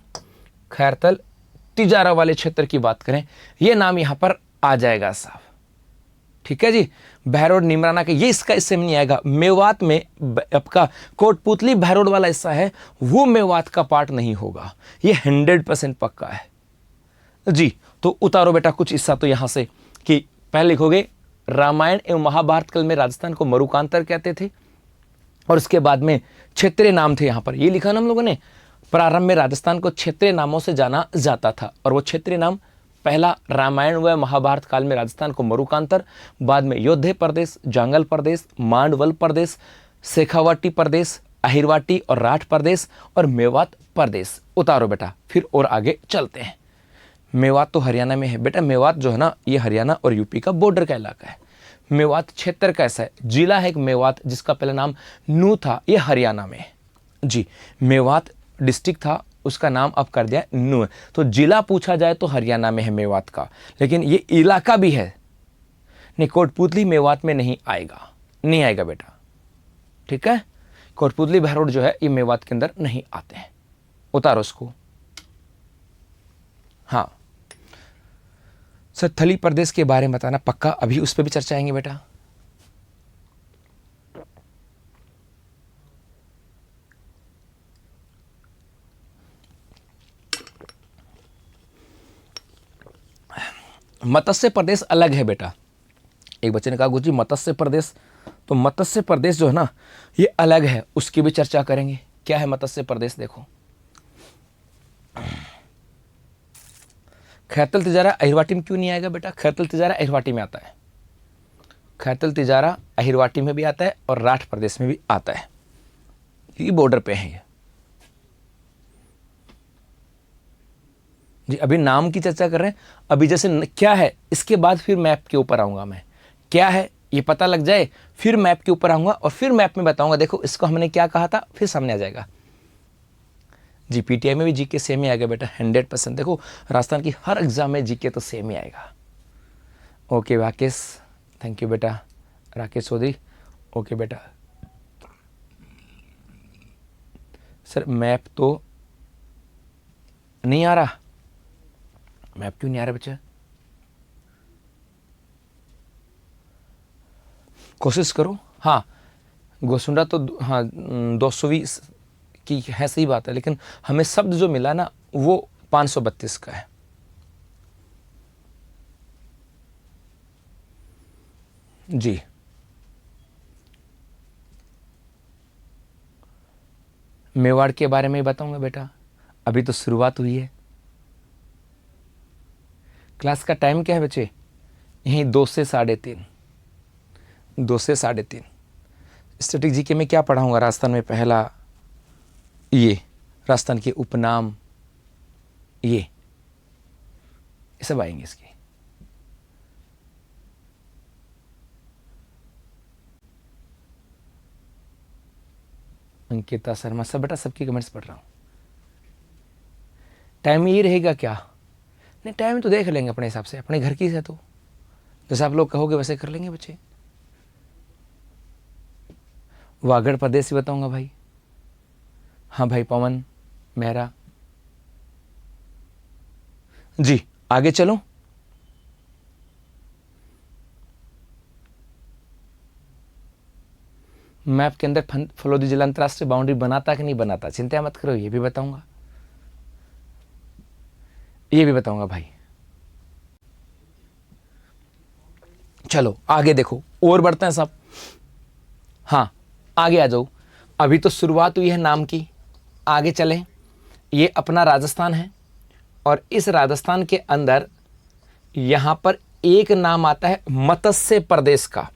खैरथल तिजारा वाले क्षेत्र की बात करें, यह नाम यहां पर आ जाएगा साहब। ठीक है जी, बहरोड निमराना का ये इसका इससे में नहीं आएगा। मेवात में आपका कोटपुतली बहरोड वाला हिस्सा है वो मेवात का पार्ट नहीं होगा, ये 100% पक्का है जी। तो उतारो बेटा कुछ हिस्सा तो यहां से, कि पहले लिखोगे रामायण एवं महाभारत काल में राजस्थान को मरुकांतर कहते थे, और उसके बाद में क्षेत्रीय नाम थे। यहां पर ये लिखा ना हम लोगों ने, प्रारंभ में राजस्थान को क्षेत्रीय नामों से जाना जाता था, और वो क्षेत्रीय नाम पहला रामायण व महाभारत काल में राजस्थान को मरुकांतर, बाद में योद्धे प्रदेश, जांगल प्रदेश, मांडवल प्रदेश, शेखावाटी प्रदेश, अहिरवाटी और राठ प्रदेश और मेवात प्रदेश। उतारो बेटा, फिर और आगे चलते हैं। मेवात तो हरियाणा में है बेटा, मेवात जो है ना ये हरियाणा और यूपी का बॉर्डर का इलाका है। मेवात क्षेत्र कैसा है, जिला है एक मेवात जिसका पहला नाम नू था, ये हरियाणा में है जी। मेवात डिस्ट्रिक्ट था, उसका नाम अब कर दिया नू। तो जिला पूछा जाए तो हरियाणा में है मेवात का, लेकिन ये इलाका भी है नहीं। कोटपुतली मेवात में नहीं आएगा, नहीं आएगा बेटा। ठीक है, कोटपुतली बहरोड जो है ये मेवात के अंदर नहीं आते हैं। उतारो उसको। हाँ सर, थली प्रदेश के बारे में बताना पक्का, अभी उस पर भी चर्चा आएंगे बेटा। मत्स्य प्रदेश अलग है बेटा। एक बच्चे ने कहा गुरुजी मत्स्य प्रदेश, तो मत्स्य प्रदेश जो है ना ये अलग है, उसकी भी चर्चा करेंगे। क्या है मत्स्य प्रदेश, देखो खैरथल तिजारा अहिरवाटी में क्यों नहीं आएगा बेटा? खैरथल तिजारा अहिरवाटी में आता है, खैरथल तिजारा अहिरवाटी में भी आता है और राठ प्रदेश में भी आता है, ये बॉर्डर पे है ये जी। अभी नाम की चर्चा कर रहे हैं, अभी जैसे क्या है इसके बाद फिर मैप के ऊपर आऊंगा मैं, क्या है ये पता लग जाए फिर मैप के ऊपर आऊंगा और फिर मैप में बताऊंगा। देखो इसको हमने क्या कहा था, फिर सामने आ जाएगा जी। पीटीआई में भी जीके सेम ही आएगा बेटा 100%। देखो राजस्थान की हर एग्जाम में जीके तो सेम ही आएगा। ओके राकेश, थैंक यू बेटा। राकेश चौधरी, ओके बेटा। सर मैप तो नहीं आ रहा, मैप क्यों नहीं आ रहा बच्चा? कोशिश करो। हाँ गोसुंडा तो हाँ 220 की है, सही बात है, लेकिन हमें शब्द जो मिला ना वो 532 का है जी। मेवाड़ के बारे में ही बताऊंगा बेटा, अभी तो शुरुआत हुई है। क्लास का टाइम क्या है बच्चे? यहीं 2 से 3:30, 2 से 3:30। स्टैटिक जीके में क्या पढ़ाऊंगा? राजस्थान में पहला ये, राजस्थान के उपनाम, ये सब आएंगे इसके। अंकिता शर्मा, सब बेटा सबकी कमेंट्स पढ़ रहा हूं। टाइम ये रहेगा क्या? नहीं टाइम तो देख लेंगे अपने हिसाब से, अपने घर की है तो जैसे आप लोग कहोगे वैसे कर लेंगे बच्चे। वागड़ प्रदेश ही बताऊंगा भाई। हाँ भाई पवन मेहरा जी। आगे चलो, मैप के अंदर फलोदी जिला अंतरराष्ट्रीय बाउंड्री बनाता कि नहीं बनाता, चिंता मत करो, ये भी बताऊंगा, ये भी बताऊंगा भाई। चलो आगे देखो और बढ़ते हैं सब। हाँ आगे आ जाओ, अभी तो शुरुआत हुई है नाम की, आगे चलें। ये अपना राजस्थान है और इस राजस्थान के अंदर यहां पर एक नाम आता है मत्स्य प्रदेश का,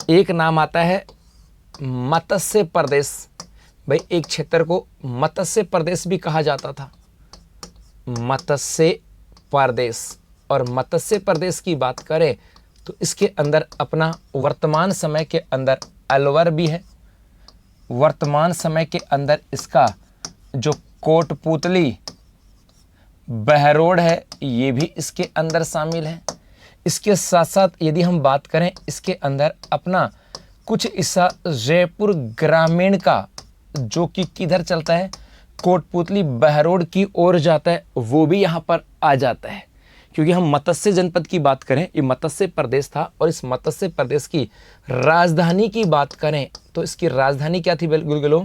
एक नाम आता है मत्स्य प्रदेश। भाई एक क्षेत्र को मत्स्य प्रदेश भी कहा जाता था, मत्स्य प्रदेश। और मत्स्य प्रदेश की बात करें तो इसके अंदर अपना वर्तमान समय के अंदर अलवर भी है, वर्तमान समय के अंदर इसका जो कोटपूतली बहरोड है ये भी इसके अंदर शामिल है। इसके साथ साथ यदि हम बात करें इसके अंदर अपना कुछ हिस्सा जयपुर ग्रामीण का जो कि किधर चलता है, कोटपूतली बहरोड की ओर जाता है, वो भी यहाँ पर आ जाता है। क्योंकि हम मत्स्य जनपद की बात करें, ये मत्स्य प्रदेश था और इस मत्स्य प्रदेश की राजधानी की बात करें तो इसकी राजधानी क्या थी गुलगुलो?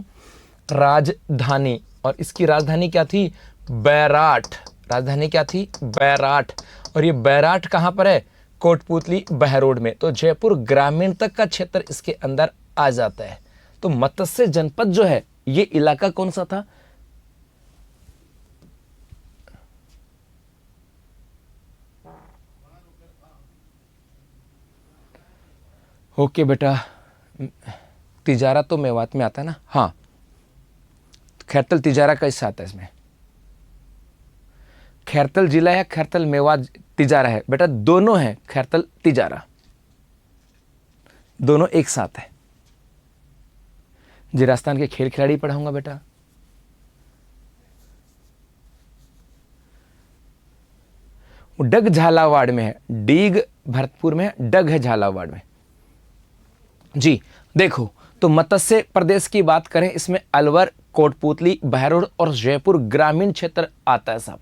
राजधानी। और इसकी राजधानी क्या थी? बैराठ। राजधानी क्या थी? बैराठ। और ये बैराठ कहाँ पर है? कोटपूतली बहरोड में। तो जयपुर ग्रामीण तक का क्षेत्र इसके अंदर आ जाता है। तो मत्स्य जनपद जो है ये इलाका कौन सा था? ओके बेटा, तिजारा तो मेवात में आता है ना? हाँ, खैरतल तिजारा का हिस्सा आता है इसमें। खैरतल जिला है, खैरतल मेवात तिजारा है बेटा, दोनों है। खैरतल तिजारा दोनों एक साथ है। जी राजस्थान के खेल खिलाड़ी पढ़ाऊंगा बेटा। डग झालावाड़ में है, डीग भरतपुर में है, डग है झालावाड़ में। जी देखो, तो मत्स्य प्रदेश की बात करें, इसमें अलवर, कोटपूतली, बहरोड और जयपुर ग्रामीण क्षेत्र आता है साहब।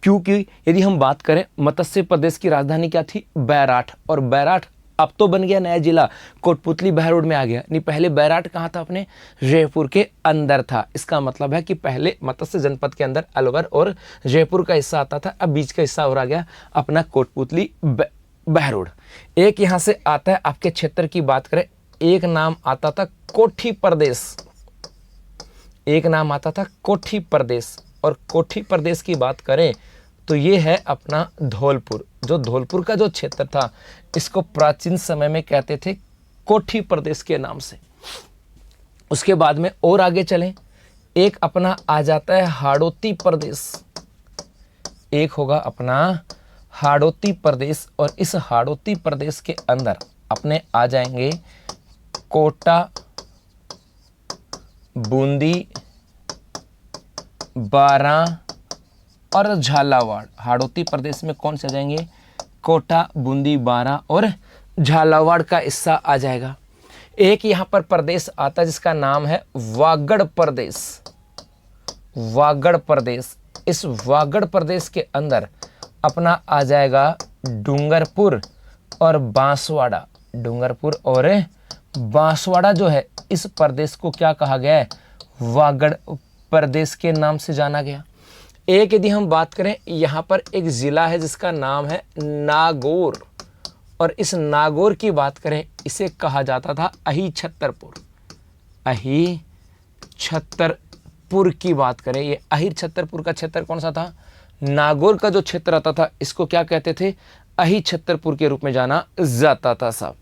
क्योंकि यदि हम बात करें मत्स्य प्रदेश की राजधानी क्या थी? बैराठ। और बैराठ अब तो बन गया नया जिला, कोटपूतली बहरोड में आ गया। नहीं, पहले बैराठ कहाँ था? अपने जयपुर के अंदर था। इसका मतलब है कि पहले मत्स्य जनपद के अंदर अलवर और जयपुर का हिस्सा आता था, अब बीच का हिस्सा और आ गया अपना कोटपूतली बहरोड। एक यहाँ से आता है आपके क्षेत्र की बात करें, एक नाम आता था कोठी प्रदेश, एक नाम आता था कोठी प्रदेश। और कोठी प्रदेश की बात करें तो ये है अपना धौलपुर। जो धौलपुर का जो क्षेत्र था इसको प्राचीन समय में कहते थे कोठी प्रदेश के नाम से। उसके बाद में और आगे चलें, एक अपना आ जाता है हाड़ौती प्रदेश, एक होगा अपना हाड़ौती प्रदेश। और इस हाड़ौती प्रदेश के अंदर अपने आ जाएंगे कोटा, बूंदी, बारां और झालावाड़। हाड़ौती प्रदेश में कौन से आ जाएंगे? कोटा, बूंदी, बारां और झालावाड़ का हिस्सा आ जाएगा। एक यहाँ पर प्रदेश आता है जिसका नाम है वागड़ प्रदेश। वागड़ प्रदेश, इस वागड़ प्रदेश के अंदर अपना आ जाएगा डूंगरपुर और बांसवाड़ा। डूंगरपुर और बांसवाड़ा जो है इस प्रदेश को क्या कहा गया है? वागड़ प्रदेश के नाम से जाना गया। एक यदि हम बात करें, यहाँ पर एक जिला है जिसका नाम है नागौर। और इस नागौर की बात करें, इसे कहा जाता था अही छत्तरपुर। अही छत्तरपुर की बात करें, ये अही छत्तरपुर का क्षेत्र कौन सा था? नागौर का जो क्षेत्र आता था इसको क्या कहते थे? अही छत्तरपुर के रूप में जाना जाता था साहब।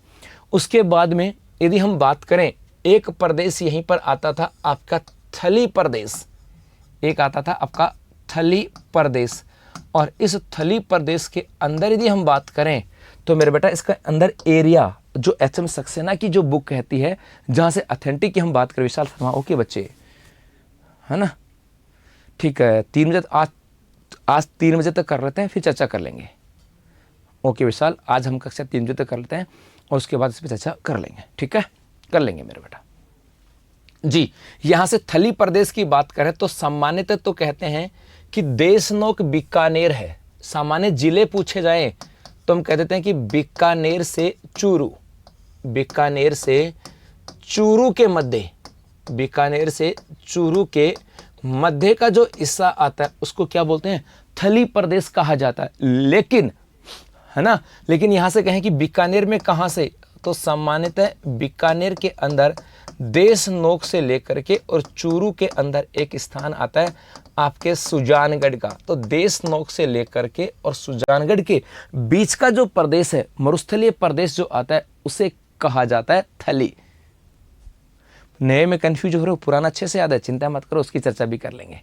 उसके बाद में यदि हम बात करें, एक प्रदेश यहीं पर आता था आपका थली प्रदेश। एक आता था आपका थली प्रदेश। और इस थली प्रदेश के अंदर यदि हम बात करें तो मेरे बेटा इसका अंदर एरिया जो एच.एम. सक्सेना की जो बुक कहती है, जहाँ से ऑथेंटिक की हम बात करें, विशाल शर्मा, ओके बच्चे, है ना? ठीक है, 3 बजे आज 3 बजे तक कर लेते हैं, फिर चर्चा कर लेंगे। ओके विशाल, आज हम कक्षा 3 बजे तक कर लेते हैं और उसके बाद इस पर चर्चा कर लेंगे। ठीक है, कर लेंगे मेरे बेटा। जी, यहाँ से थली प्रदेश की बात करें तो सामान्यतः तो कहते हैं कि देशनोक बीकानेर है। सामान्य जिले पूछे जाए तो हम कह देते हैं कि बीकानेर से चूरू, बीकानेर से चूरू के मध्य, बीकानेर से चूरू के मध्य का जो हिस्सा आता है उसको क्या बोलते हैं? थली प्रदेश कहा जाता है। लेकिन है ना, लेकिन यहाँ से कहें कि बीकानेर में कहाँ से, तो सामान्यतः बीकानेर के अंदर देशनोक से लेकर के और चूरू के अंदर एक स्थान आता है आपके सुजानगढ़ का। तो देशनोक से लेकर के और सुजानगढ़ के बीच का जो प्रदेश है, मरुस्थलीय प्रदेश जो आता है, उसे कहा जाता है थली। नए में कंफ्यूज हो रहे हो, पुराना अच्छे से याद है, चिंता मत करो, उसकी चर्चा भी कर लेंगे।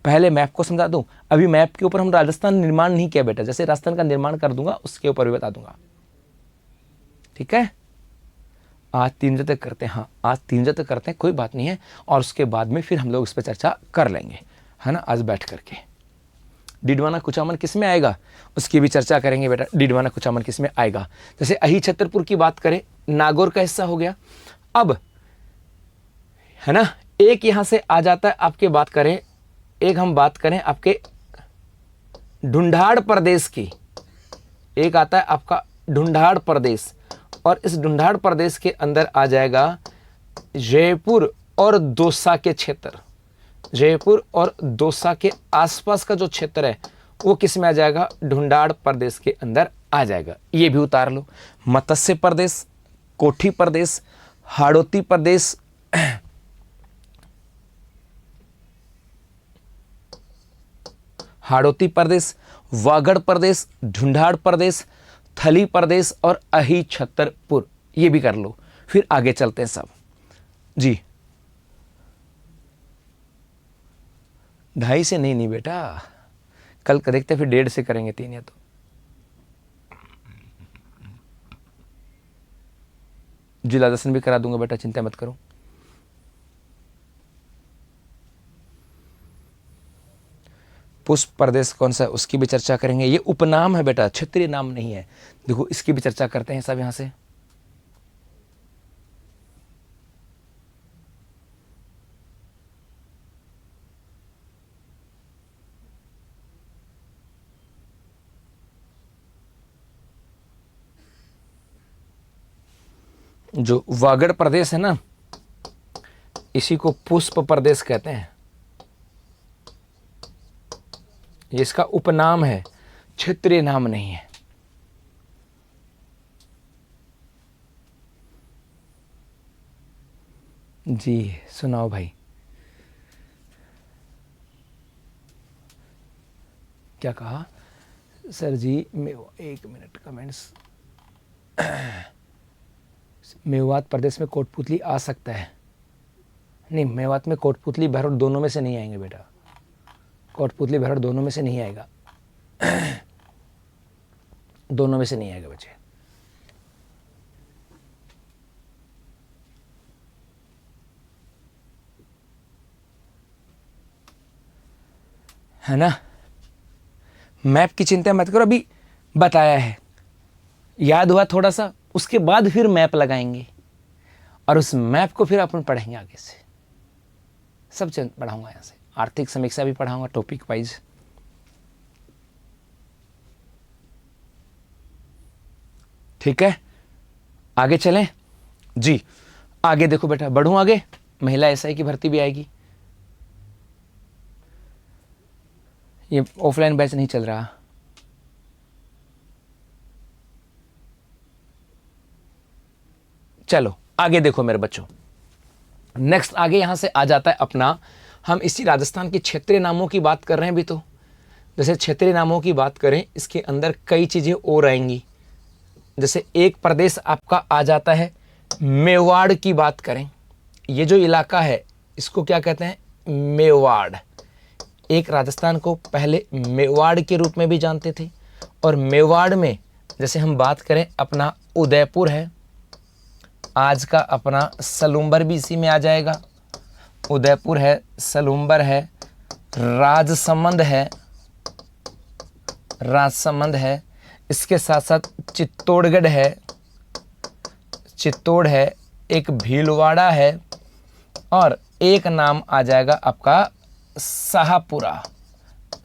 पहले मैप को समझा दूं। अभी मैप के ऊपर हम राजस्थान निर्माण नहीं किया बेटा, जैसे राजस्थान का निर्माण कर दूंगा उसके ऊपर भी बता दूंगा। ठीक है, आज 3 बजे तक करते हैं, हाँ आज 3 बजे तक करते हैं, कोई बात नहीं है, और उसके बाद में फिर हम लोग इस पर चर्चा कर लेंगे, है ना, आज बैठ करके। डिडवाना कुचामन किस में आएगा उसकी भी चर्चा करेंगे बेटा। डिडवाना कुचामन किस में आएगा, जैसे अही छतरपुर की बात करें, नागौर का हिस्सा हो गया। अब है ना, एक यहां से आ जाता है आपके, बात करें एक हम बात करें आपके ढूंढाड़ प्रदेश की, एक आता है आपका ढूंढाड़ प्रदेश, और इस ढूंढाड़ प्रदेश के अंदर आ जाएगा जयपुर और दौसा के क्षेत्र। जयपुर और दौसा के आसपास का जो क्षेत्र है वो किस में आ जाएगा, ढूंढाड़ प्रदेश के अंदर आ जाएगा। ये भी उतार लो। मत्स्य प्रदेश, कोठी प्रदेश, हाड़ौती प्रदेश, हाड़ौती प्रदेश, वागड़ प्रदेश, ढूंढाड़ प्रदेश, थली प्रदेश और अही छतरपुर, ये भी कर लो। फिर आगे चलते हैं सब जी। 2:30 से नहीं बेटा, कल का देखते हैं, फिर 1:30 से करेंगे 3 या तो। जिला दर्शन भी करा दूंगा बेटा, चिंता मत करो। पुष्प प्रदेश कौन सा है उसकी भी चर्चा करेंगे। ये उपनाम है बेटा, क्षेत्रीय नाम नहीं है। देखो इसकी भी चर्चा करते हैं सब यहां से। जो वागड़ प्रदेश है ना, इसी को पुष्प प्रदेश कहते हैं। ये इसका उपनाम है, क्षेत्रीय नाम नहीं है। जी सुनाओ भाई, क्या कहा सर जी? एक मिनट, कमेंट्स। मेवात प्रदेश में कोटपुतली आ सकता है? नहीं, मेवात में कोटपुतली भैरव दोनों में से नहीं आएंगे बेटा, कोटपुतली भैरव दोनों में से नहीं आएगा। दोनों में से नहीं आएगा बच्चे। है ना, मैप की चिंता मत करो, अभी बताया है, याद हुआ थोड़ा सा, उसके बाद फिर मैप लगाएंगे और उस मैप को फिर अपन पढ़ेंगे आगे से। सब पढ़ाऊंगा यहाँ से, आर्थिक समीक्षा भी पढ़ाऊंगा टॉपिक वाइज। ठीक है, आगे चलें जी। आगे देखो बेटा, बढ़ूं आगे, महिला एसआई की भर्ती भी आएगी। ये ऑफलाइन बैच नहीं चल रहा। चलो आगे देखो मेरे बच्चों, नेक्स्ट आगे यहां से आ जाता है अपना, हम इसी राजस्थान के क्षेत्रीय नामों की बात कर रहे हैं भी, तो जैसे क्षेत्रीय नामों की बात करें, इसके अंदर कई चीजें और आएंगी। जैसे एक प्रदेश आपका आ जाता है मेवाड़ की बात करें, ये जो इलाका है इसको क्या कहते हैं, मेवाड़। एक राजस्थान को पहले मेवाड़ के रूप में भी जानते थे, और मेवाड़ में जैसे हम बात करें अपना उदयपुर है, आज का अपना सलूम्बर भी इसी में आ जाएगा। उदयपुर है, सलूम्बर है, राजसमंद है, इसके साथ साथ चित्तौड़गढ़ है, चित्तौड़ है, एक भीलवाड़ा है, और एक नाम आ जाएगा आपका शाहपुरा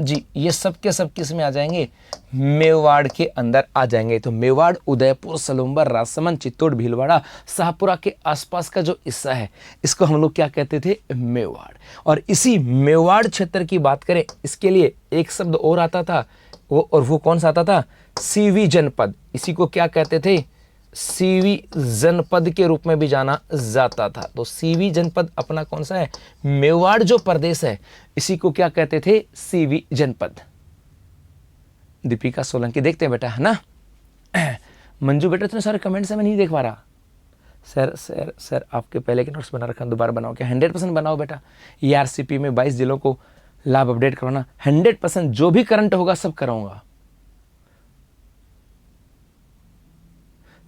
जी। ये सब के सब किस में आ जाएंगे, मेवाड़ के अंदर आ जाएंगे। तो मेवाड़, उदयपुर, सलूम्बर, राजसमंद, चित्तौड़, भीलवाड़ा, शाहपुरा के आसपास का जो हिस्सा है इसको हम लोग क्या कहते थे, मेवाड़। और इसी मेवाड़ क्षेत्र की बात करें, इसके लिए एक शब्द और आता था, वो कौन सा आता था, सीवी जनपद। इसी को क्या कहते थे, सीवी जनपद के रूप में भी जाना जाता था। तो सीवी जनपद अपना कौन सा है, मेवाड़ जो प्रदेश है, इसी को क्या कहते थे, सीवी जनपद। दीपिका सोलंकी, देखते हैं बेटा, है ना। मंजू बेटा इतने सारे कमेंट्स है, मैं नहीं देख पा रहा। सर आपके पहले के नोट्स बना रखा, दोबारा बनाओ क्या? 100% बनाओ बेटा। ERCP में 22 जिलों को लाभ अपडेट करवाना, 100% जो भी करंट होगा सब कराऊंगा।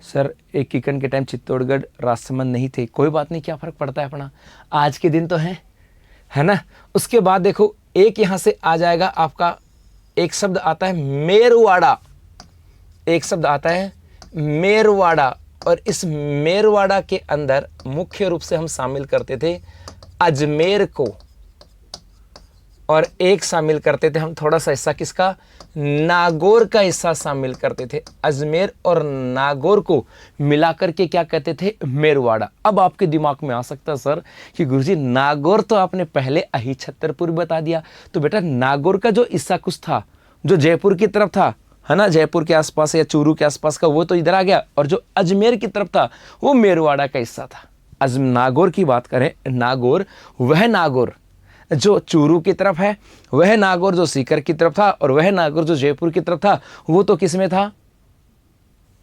सर एक किकन के टाइम चित्तौड़गढ़ राजसमंद नहीं थे, कोई बात नहीं, क्या फ़र्क पड़ता है अपना, आज के दिन तो है ना। उसके बाद देखो एक यहाँ से आ जाएगा आपका, एक शब्द आता है मेरवाड़ा, एक शब्द आता है मेरवाड़ा, और इस मेरवाड़ा के अंदर मुख्य रूप से हम शामिल करते थे अजमेर को, और एक शामिल करते थे हम थोड़ा सा हिस्सा किसका, नागौर का हिस्सा शामिल करते थे। अजमेर और नागौर को मिलाकर के क्या कहते थे, मेरवाड़ा। अब आपके दिमाग में आ सकता है सर कि गुरुजी नागौर तो आपने पहले अही छतरपुर बता दिया, तो बेटा नागौर का जो हिस्सा कुछ था जो जयपुर की तरफ था, है ना, जयपुर के आसपास या चूरू के आसपास का, वो तो इधर आ गया, और जो अजमेर की तरफ था वो मेरवाड़ा का हिस्सा था। नागौर की बात करें, नागौर वह नागौर जो चूरू की तरफ है, वह नागौर जो सीकर की तरफ था, और वह नागौर जो जयपुर की तरफ था वो तो किस में था,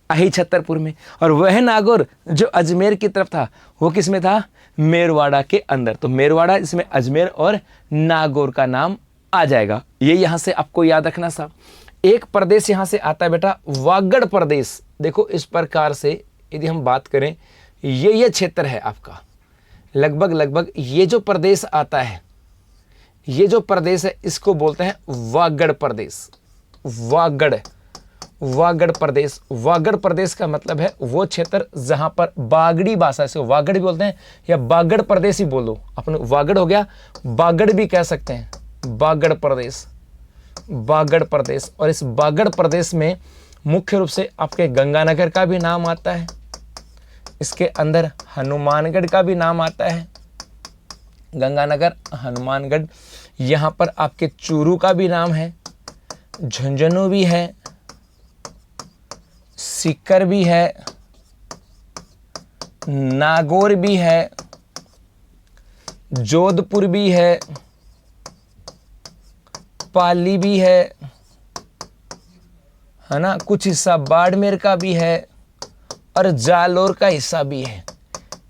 अही छतरपुर में, और वह नागौर जो अजमेर की तरफ था वो किस में था, मेरवाड़ा के अंदर। तो मेरवाड़ा इसमें अजमेर और नागौर का नाम आ जाएगा। ये यहां से आपको याद रखना सा। एक प्रदेश यहां से आता है बेटा वागड़ प्रदेश। देखो इस प्रकार से यदि हम बात करें, ये क्षेत्र है आपका, लगभग ये जो प्रदेश आता है, ये जो प्रदेश है इसको बोलते हैं वागड़ प्रदेश। वागड़ प्रदेश, वागड़ प्रदेश का मतलब है वो क्षेत्र जहां पर बागड़ी भाषा से वागड़ भी बोलते हैं, या बागड़ प्रदेश ही बोलो, अपने वागड़ हो गया, बागड़ भी कह सकते हैं, बागड़ प्रदेश, बागड़ प्रदेश। और इस बागड़ प्रदेश में मुख्य रूप से आपके गंगानगर का भी नाम आता है, इसके अंदर हनुमानगढ़ का भी नाम आता है, गंगानगर हनुमानगढ़। यहाँ पर आपके चूरू का भी नाम है, झुंझुनू भी है, सीकर भी है, नागौर भी है, जोधपुर भी है, पाली भी है ना, कुछ हिस्सा बाड़मेर का भी है, और जालोर का हिस्सा भी है।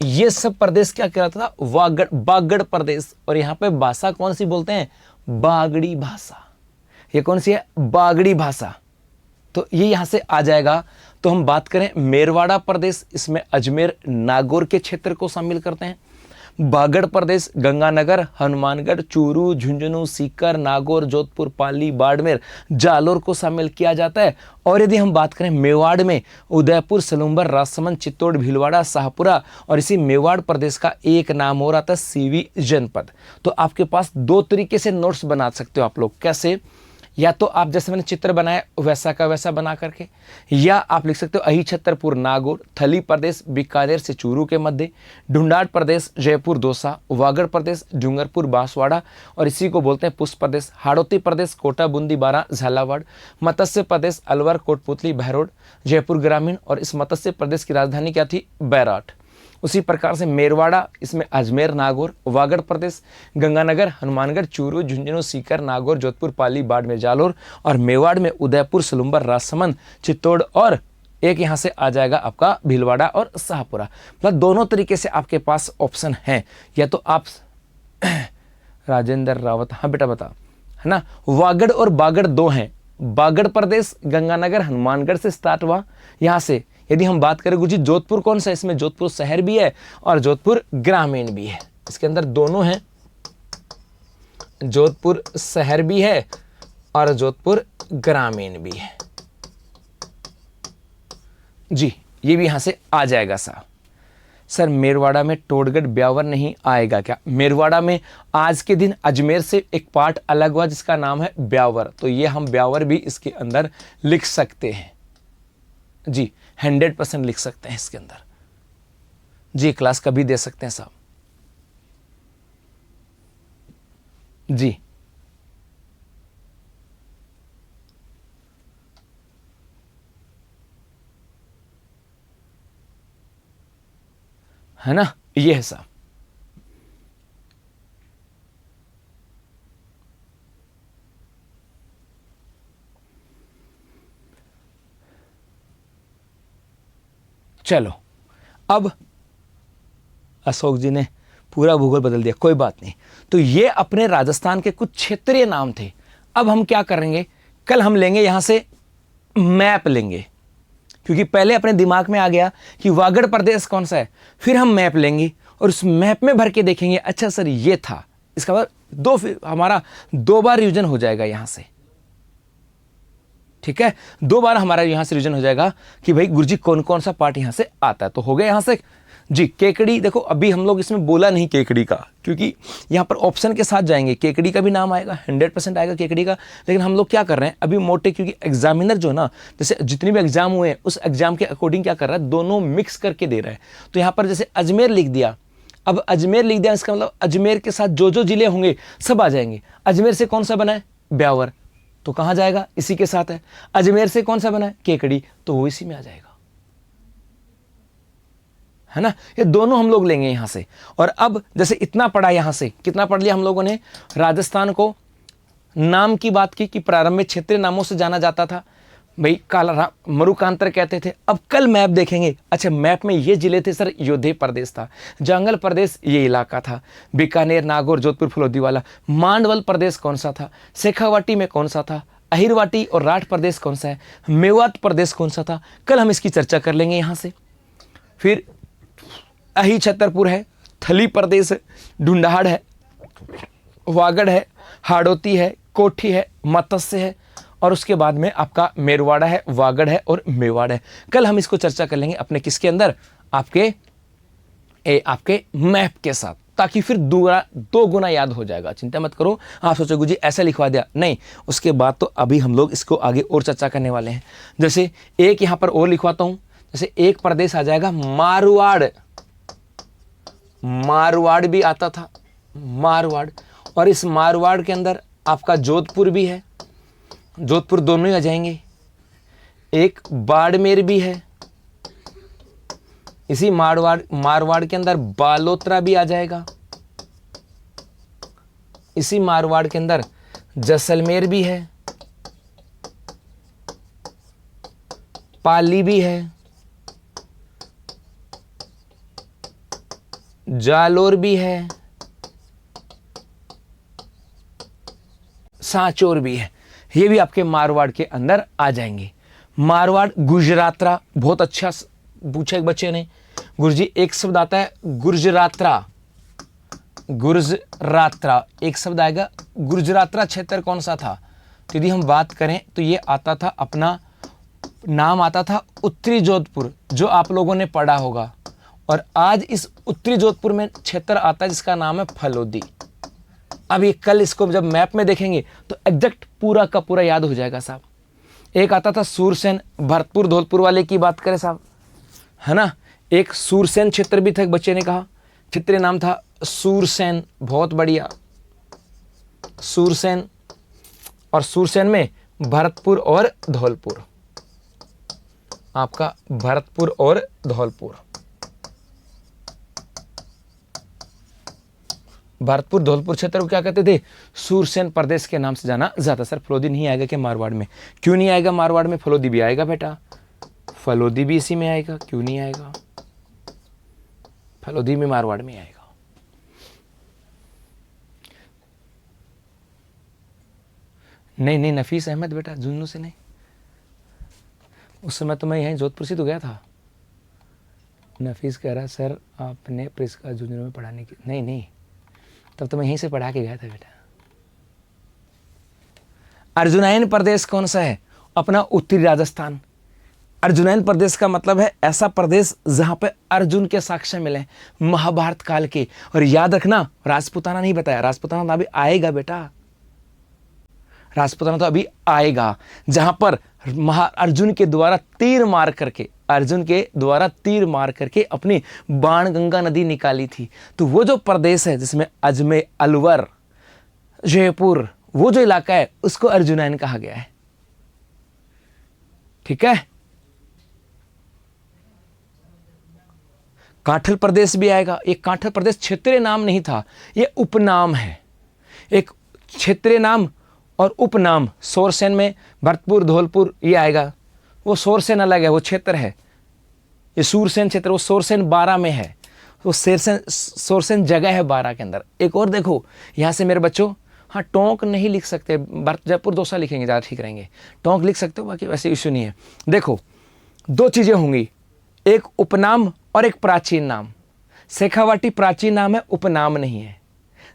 ये सब प्रदेश क्या कहलाता था, बागड़ प्रदेश। और यहाँ पे भाषा कौन सी बोलते हैं, बागड़ी भाषा। ये कौन सी है, बागड़ी भाषा। तो ये यहाँ से आ जाएगा। तो हम बात करें मेरवाड़ा प्रदेश, इसमें अजमेर नागौर के क्षेत्र को शामिल करते हैं। बागड़ प्रदेश गंगानगर, हनुमानगढ़, चूरू, झुंझुनू, सीकर, नागौर, जोधपुर, पाली, बाड़मेर, जालोर को शामिल किया जाता है। और यदि हम बात करें मेवाड़ में, उदयपुर, सलूम्बर, राजसमंद, चित्तौड़, भीलवाड़ा, शाहपुरा, और इसी मेवाड़ प्रदेश का एक नाम हो रहा था सीवी जनपद। तो आपके पास दो तरीके से नोट्स बना सकते हो आप लोग। कैसे, या तो आप जैसे मैंने चित्र बनाया वैसा का वैसा बना करके, या आप लिख सकते हो अही छतरपुर नागौर, थली प्रदेश बीकानेर से चूरू के मध्य, ढूंढाड़ प्रदेश जयपुर दौसा, वागड़ प्रदेश डूंगरपुर बांसवाड़ा, और इसी को बोलते हैं पुष्प प्रदेश, हाड़ौती प्रदेश कोटा बूंदी बारा झालावाड़, मत्स्य प्रदेश अलवर कोटपुतली बहरोड, जयपुर ग्रामीण, और इस मत्स्य प्रदेश की राजधानी क्या थी, बैराट। उसी प्रकार से मेरवाड़ा, इसमें अजमेर, नागौर, वागड़ प्रदेश गंगानगर, हनुमानगढ़, चूरू, झुंझुनू, सीकर, नागौर, जोधपुर, पाली, बाड़मेर, जालोर, और मेवाड़ में उदयपुर, सलूम्बर, राजसमंद, चित्तौड़, और एक यहाँ से आ जाएगा आपका भीलवाड़ा और शाहपुरा। मतलब दोनों तरीके से आपके पास ऑप्शन हैं। या तो आप राजेंद्र रावत, हाँ बेटा बता, है ना, वागड़ और बागड़ दो हैं। बागड़ प्रदेश गंगानगर हनुमानगढ़ से स्टार्ट हुआ। यहाँ से यदि हम बात करें गुरुजी जोधपुर कौन सा, इसमें जोधपुर शहर भी है और जोधपुर ग्रामीण भी है, इसके अंदर दोनों हैं, जोधपुर शहर भी है और जोधपुर ग्रामीण भी है जी। ये भी यहां से आ जाएगा साहब। सर मेरवाड़ा में टोडगढ़ ब्यावर नहीं आएगा क्या? मेरवाड़ा में आज के दिन अजमेर से एक पार्ट अलग हुआ जिसका नाम है ब्यावर, तो ये हम ब्यावर भी इसके अंदर लिख सकते हैं जी, 100% लिख सकते हैं इसके अंदर जी। क्लास कभी दे सकते हैं साहब जी। है ना, ये है साहब। चलो अब अशोक जी ने पूरा भूगोल बदल दिया, कोई बात नहीं। तो ये अपने राजस्थान के कुछ क्षेत्रीय नाम थे। अब हम क्या करेंगे, कल हम लेंगे यहां से मैप लेंगे, क्योंकि पहले अपने दिमाग में आ गया कि वागड़ प्रदेश कौन सा है, फिर हम मैप लेंगे और उस मैप में भर के देखेंगे, अच्छा सर ये था, इसका बाद हमारा 2 बार रिवीजन हो जाएगा यहां से। ठीक है, 2 बार हमारा यहां से रिवीजन हो जाएगा कि भाई गुरुजी कौन कौन सा पार्ट यहां से आता है। तो हो गया यहां से जी केकड़ी। देखो अभी हम लोग इसमें बोला नहीं केकड़ी का, क्योंकि यहां पर ऑप्शन के साथ जाएंगे, केकड़ी का भी नाम आएगा, 100% आएगा केकड़ी का। लेकिन हम लोग क्या कर रहे हैं अभी मोटे, क्योंकि एग्जामिनर जो है ना, जैसे जितने भी एग्जाम हुए हैं उस एग्जाम के अकॉर्डिंग क्या कर रहा है, दोनों मिक्स करके दे रहा है। तो यहां पर जैसे अजमेर लिख दिया, अब अजमेर लिख दिया, इसका मतलब अजमेर के साथ जो जो जिले होंगे सब आ जाएंगे। अजमेर से कौन सा बना है, ब्यावर, तो कहां जाएगा, इसी के साथ है। अजमेर से कौन सा बना है, केकड़ी, तो वो इसी में आ जाएगा, है ना। ये दोनों हम लोग लेंगे यहां से। और अब जैसे इतना पढ़ा, यहां से कितना पढ़ लिया हम लोगों ने, राजस्थान को नाम की बात की कि प्रारंभ में क्षेत्रीय नामों से जाना जाता था, भाई काला मरुकांतर कहते थे। अब कल मैप देखेंगे, अच्छा मैप में ये जिले थे सर, योधे प्रदेश था, जंगल प्रदेश ये इलाका था, बीकानेर, नागौर, जोधपुर, फलोदीवाला। मांडवल प्रदेश कौन सा था, शेखावाटी में कौन सा था, अहिरवाटी और राठ प्रदेश कौन सा है, मेवात प्रदेश कौन सा था, कल हम इसकी चर्चा कर लेंगे यहां से। फिर अही छतरपुर है, थली प्रदेश है, ढूंढाड़ है, वागड़ है, हाड़ौती है, कोठी है, मत्स्य है, और उसके बाद में आपका मेरवाड़ा है, वागड़ है और मेवाड़ है। कल हम इसको चर्चा कर लेंगे अपने किसके अंदर, आपके मैप के साथ, ताकि फिर 2 गुना याद हो जाएगा। चिंता मत करो, आप सोचोगे जी ऐसा लिखवा दिया, नहीं, उसके बाद तो अभी हम लोग इसको आगे और चर्चा करने वाले हैं। जैसे एक यहां पर और लिखवाता हूं, जैसे एक प्रदेश आ जाएगा मारवाड़, मारवाड़ भी आता था, मारवाड़, और इस मारवाड़ के अंदर आपका जोधपुर भी है, जोधपुर दोनों ही आ जाएंगे। एक बाड़मेर भी है, इसी मारवाड़ के अंदर बालोतरा भी आ जाएगा, इसी मारवाड़ के अंदर जैसलमेर भी है, पाली भी है, जालोर भी है, सांचौर भी है, ये भी आपके मारवाड़ के अंदर आ जाएंगे। मारवाड़, गुजरातरा, बहुत अच्छा पूछा एक बच्चे ने, गुरुजी एक शब्द आता है गुर्जरात्रा, गुर्जरात्रा एक शब्द आएगा। गुर्जरात्रा क्षेत्र कौन सा था, तो यदि हम बात करें तो ये आता था, अपना नाम आता था उत्तरी जोधपुर, जो आप लोगों ने पढ़ा होगा। और आज इस उत्तरी जोधपुर में क्षेत्र आता है जिसका नाम है फलोदी। अब ये कल इसको जब मैप में देखेंगे तो एग्जैक्ट पूरा का पूरा याद हो जाएगा साहब। एक आता था सूरसेन, भरतपुर धौलपुर वाले की बात करें साहब, है ना। एक सूरसेन क्षेत्र भी था, एक बच्चे ने कहा, क्षेत्रीय नाम था सूरसेन, बहुत बढ़िया, सूरसेन। और सूरसेन में भरतपुर और धौलपुर, आपका भरतपुर और धौलपुर, भरतपुर धौलपुर क्षेत्र को क्या कहते थे, सूरसेन प्रदेश के नाम से जाना जाता। सर फलोदी नहीं आएगा क्या मारवाड़ में, क्यों नहीं आएगा, मारवाड़ में फलोदी भी आएगा बेटा, फलोदी भी इसी में आएगा, क्यों नहीं आएगा, फलोदी में मारवाड़ में आएगा। नहीं नहीं नफीस अहमद बेटा जुन्नू से नहीं, उस समय तो मैं यहीं जोधपुर से तो गया था। नफीस कह रहा सर आपने प्रिस्का जूनियर में पढ़ाने की, नहीं नहीं तब तो मैं यहीं से पढ़ा के गया था बेटा। अर्जुनायन प्रदेश कौन सा है, अपना उत्तरी राजस्थान। अर्जुनायन प्रदेश का मतलब है ऐसा प्रदेश जहां पे अर्जुन के साक्ष्य मिले महाभारत काल के। और याद रखना राजपूताना नहीं बताया, राजपूताना तो अभी आएगा बेटा, राजपूताना तो अभी आएगा, जहां पर अर्जुन के द्वारा तीर मार करके, अर्जुन के द्वारा तीर मार करके अपनी बाण गंगा नदी निकाली थी। तो वो जो प्रदेश है जिसमें अजमेर, अलवर, जयपुर, वो जो इलाका है उसको अर्जुनायन कहा गया है। ठीक है, कांठल प्रदेश भी आएगा। एक कांठल प्रदेश क्षेत्रीय नाम नहीं था, ये उपनाम है, एक क्षेत्रीय नाम और उपनाम। सोरसेन में भरतपुर धौलपुर ये आएगा, वो सोरसेन अलग है, वो क्षेत्र है। ये सूरसेन क्षेत्र, वो सोरसेन 12 में है, वो सोरसेन जगह है 12 के अंदर। एक और देखो यहाँ से मेरे बच्चों, हाँ टोंक नहीं लिख सकते, जयपुर दौसा लिखेंगे ज़्यादा ठीक रहेंगे, टोंक लिख सकते हो बाकी वैसे इशू नहीं है। देखो दो चीजें होंगी, एक उपनाम और एक प्राचीन नाम। शेखावाटी प्राचीन नाम है, उपनाम नहीं है।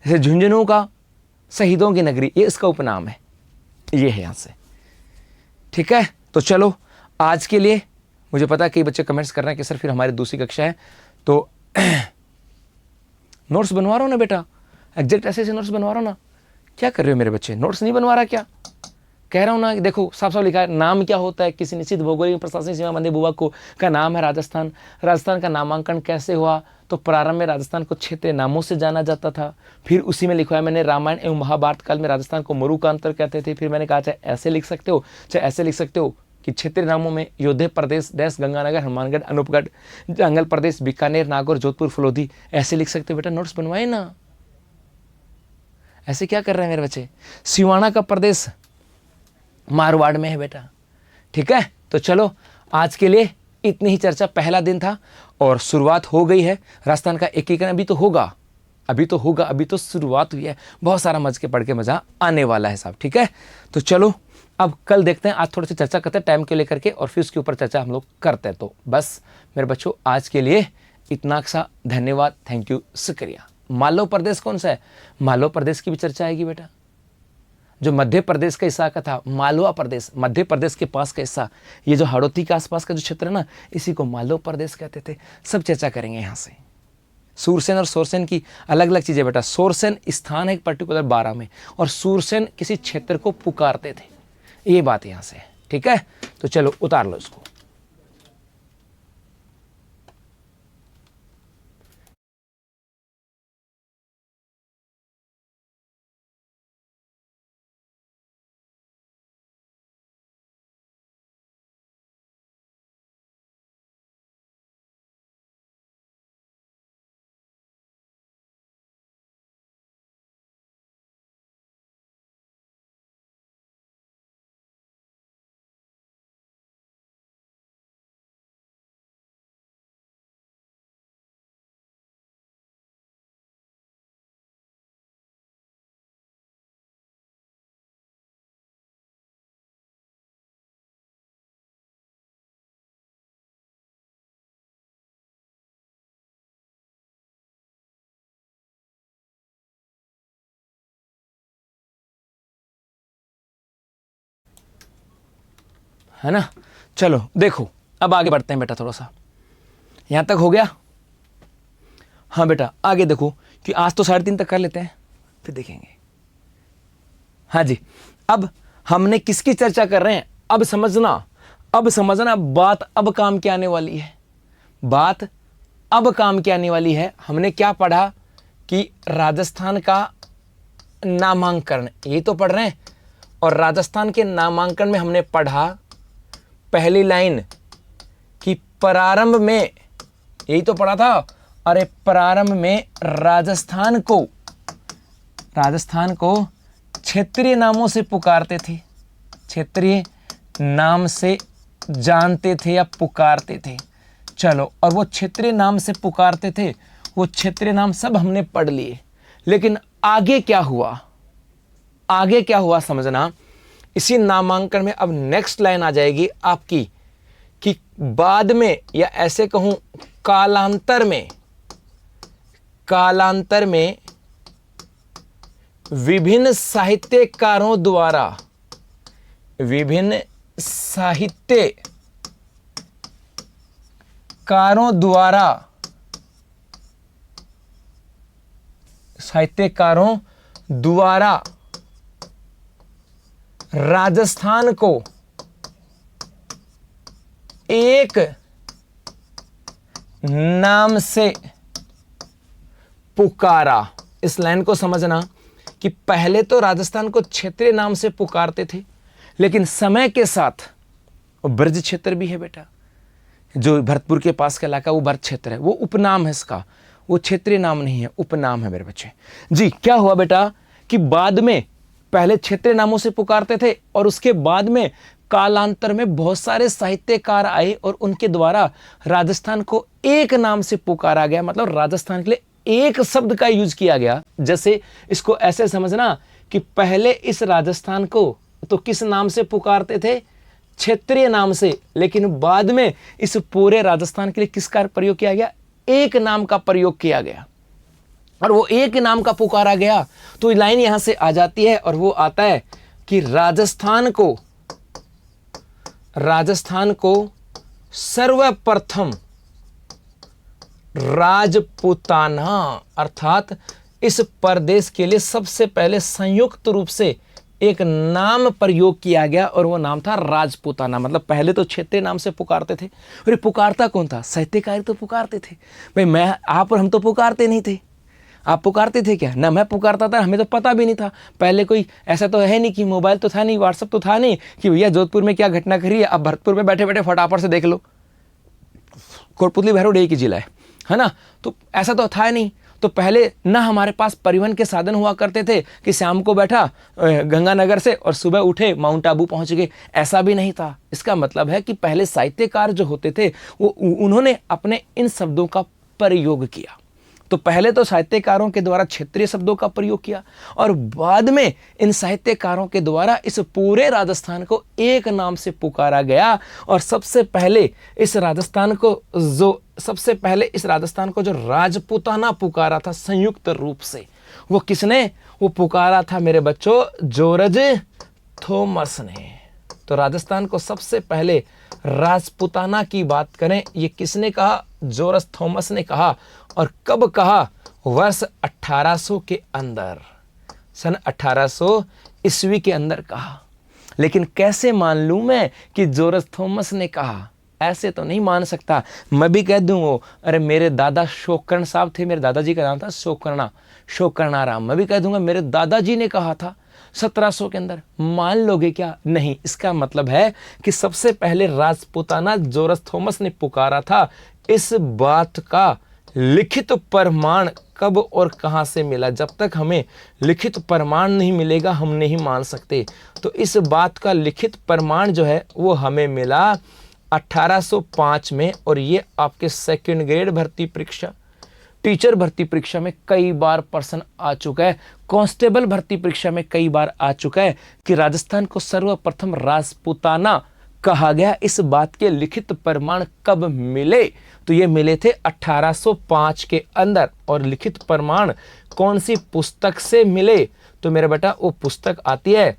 जैसे झुंझुनू का शहीदों की नगरी, ये इसका उपनाम है, ये है यहां से। ठीक है, तो चलो आज के लिए, मुझे पता है कई बच्चे कमेंट्स कर रहे हैं कि सर फिर हमारी दूसरी कक्षा है, तो नोट्स बनवा रहा हो ना बेटा, एग्जैक्ट ऐसे ऐसे नोट्स बनवा रहा हो ना। क्या कर रहे हो मेरे बच्चे, नोट्स नहीं बनवा रहा क्या? कह रहा हूं ना कि देखो साफ साफ लिखा है, नाम क्या होता है, किसी निश्चित भौगोलिक प्रशासनिक सीमा बंधे भूभाग को का नाम है राजस्थान। राजस्थान का नामांकन कैसे हुआ, तो प्रारंभ में राजस्थान को क्षेत्रीय नामों से जाना जाता था। फिर उसी में लिखवाया मैंने, रामायण एवं महाभारत काल में राजस्थान को मरुकांतर कहते थे। फिर मैंने कहा चाहे ऐसे लिख सकते हो, चाहे ऐसे लिख सकते हो कि क्षेत्रीय नामों में योधे प्रदेश, देश गंगानगर, हनुमानगढ़, अनूपगढ़, जंगल प्रदेश, बीकानेर, नागौर, जोधपुर, फलोदी, ऐसे लिख सकते हो। बेटा नोट्स बनवाए ना, ऐसे क्या कर रहे हैं मेरे बच्चे। सिवाना का प्रदेश मारवाड़ में है बेटा। ठीक है, तो चलो आज के लिए इतनी ही चर्चा, पहला दिन था और शुरुआत हो गई है। राजस्थान का एकीकरण अभी तो होगा, अभी तो शुरुआत हुई है। बहुत सारा मज के पढ़ के मजा आने वाला है साहब। ठीक है, तो चलो अब कल देखते हैं, आज थोड़ी सी चर्चा करते हैं टाइम को लेकर के, और फिर उसके ऊपर चर्चा हम लोग करते हैं। तो बस मेरे बच्चों आज के लिए इतना सा, धन्यवाद, थैंक यू, शुक्रिया। मालव प्रदेश कौन सा है, मालव प्रदेश की भी चर्चा आएगी बेटा। जो मध्य प्रदेश का हिस्सा का था, मालवा प्रदेश, मध्य प्रदेश के पास का हिस्सा, ये जो हड़ौती के आसपास का जो क्षेत्र है ना, इसी को मालवा प्रदेश कहते थे। सब चर्चा करेंगे यहाँ से। सूरसेन और सोरसेन की अलग अलग चीजें बेटा। सोरसेन स्थान है एक पर्टिकुलर बारह में, और सूरसेन किसी क्षेत्र को पुकारते थे, ये बात यहाँ से। ठीक है, तो चलो उतार लो इसको। है ना, चलो देखो अब आगे बढ़ते हैं बेटा। थोड़ा सा यहां तक हो गया। हाँ बेटा आगे देखो कि आज तो 3:30 तक कर लेते हैं, फिर देखेंगे। हाँ जी, अब हमने किसकी चर्चा कर रहे हैं, अब समझना बात अब काम के आने वाली है। बात अब काम के आने वाली है। हमने क्या पढ़ा कि राजस्थान का नामांकन, यही तो पढ़ रहे हैं। और राजस्थान के नामांकन में हमने पढ़ा पहली लाइन कि प्रारंभ में, यही तो पढ़ा था, अरे प्रारंभ में राजस्थान को क्षेत्रीय नामों से पुकारते थे, क्षेत्रीय नाम से जानते थे या पुकारते थे। चलो, और वो क्षेत्रीय नाम से पुकारते थे, वो क्षेत्रीय नाम सब हमने पढ़ लिए। लेकिन आगे क्या हुआ, आगे क्या हुआ समझना। इसी नामांकन में अब नेक्स्ट लाइन आ जाएगी आपकी कि बाद में, या ऐसे कहूं कालांतर में विभिन्न साहित्यकारों द्वारा राजस्थान को एक नाम से पुकारा। इस लाइन को समझना कि पहले तो राजस्थान को क्षेत्रीय नाम से पुकारते थे, लेकिन समय के साथ, ब्रज क्षेत्र भी है बेटा, जो भरतपुर के पास का इलाका, वो ब्रज क्षेत्र है, वो उपनाम है इसका, वो क्षेत्रीय नाम नहीं है, उपनाम है मेरे बच्चे जी। क्या हुआ बेटा कि बाद में पहले क्षेत्रीय नामों से पुकारते थे, और उसके बाद में कालांतर में बहुत सारे साहित्यकार आए और उनके द्वारा राजस्थान को एक नाम से पुकारा गया। मतलब राजस्थान के लिए एक शब्द का यूज किया गया। जैसे इसको ऐसे समझना कि पहले इस राजस्थान को तो किस नाम से पुकारते थे, क्षेत्रीय नाम से, लेकिन बाद में इस पूरे राजस्थान के लिए किसका प्रयोग किया गया? एक नाम का प्रयोग किया गया, और वो एक नाम का पुकारा गया। तो लाइन यहां से आ जाती है और वो आता है कि राजस्थान को सर्वप्रथम राजपूताना, अर्थात इस प्रदेश के लिए सबसे पहले संयुक्त रूप से एक नाम प्रयोग किया गया, और वो नाम था राजपूताना। मतलब पहले तो क्षेत्रीय नाम से पुकारते थे, और ये पुकारता कौन था? साहित्यकार तो पुकारते थे। भाई मैं आप और हम तो पुकारते नहीं थे। आप पुकारते थे क्या? ना मैं पुकारता था, हमें तो पता भी नहीं था। पहले कोई ऐसा तो है नहीं कि मोबाइल तो था नहीं, व्हाट्सअप तो था नहीं कि भैया जोधपुर में क्या घटना करी है, अब भरतपुर में बैठे बैठे फटाफट से देख लो, कोटपुतली भैरव डे की जिला है ना। तो ऐसा तो था नहीं। तो पहले ना हमारे पास परिवहन के साधन हुआ करते थे कि शाम को बैठा गंगानगर से और सुबह उठे माउंट आबू पहुंच गए, ऐसा भी नहीं था। इसका मतलब है कि पहले साहित्यकार जो होते थे वो उन्होंने अपने इन शब्दों का प्रयोग किया। तो पहले तो साहित्यकारों के द्वारा क्षेत्रीय शब्दों का प्रयोग किया, और बाद में इन साहित्यकारों के द्वारा इस पूरे राजस्थान को एक नाम से पुकारा गया। और सबसे पहले इस राजस्थान को जो राजपूताना पुकारा था संयुक्त रूप से, वो किसने? वो पुकारा था मेरे बच्चों जॉर्ज थॉमस ने। तो राजस्थान को सबसे पहले राजपूताना की बात करें, ये किसने कहा? जॉर्ज थॉमस ने कहा। और कब कहा? वर्ष 1800 के अंदर, सन 1800 ईस्वी के अंदर कहा। लेकिन कैसे मान लूं मैं कि जॉर्ज थॉमस ने कहा? ऐसे तो नहीं मान सकता। मैं भी कह दूं अरे मेरे दादा शोकर्ण साहब थे, मेरे दादाजी का नाम था शोकर्णाराम। मैं भी कह दूंगा मेरे दादाजी ने कहा था 1700 के अंदर। मान लोगे क्या? नहीं। इसका मतलब है कि सबसे पहले राजपूताना जॉर्ज थॉमस ने पुकारा था। इस बात का लिखित प्रमाण कब और कहां से मिला? जब तक हमें लिखित प्रमाण नहीं मिलेगा हम नहीं मान सकते। तो इस बात का लिखित प्रमाण जो है वो हमें मिला 1805 में। और ये आपके सेकंड ग्रेड भर्ती परीक्षा, टीचर भर्ती परीक्षा में कई बार प्रश्न आ चुका है, कांस्टेबल भर्ती परीक्षा में कई बार आ चुका है कि राजस्थान को सर्वप्रथम राजपूताना कहा गया। इस बात के लिखित प्रमाण कब मिले? तो ये मिले थे 1805 के अंदर। और लिखित प्रमाण कौन सी पुस्तक से मिले? तो मेरा बेटा वो पुस्तक आती है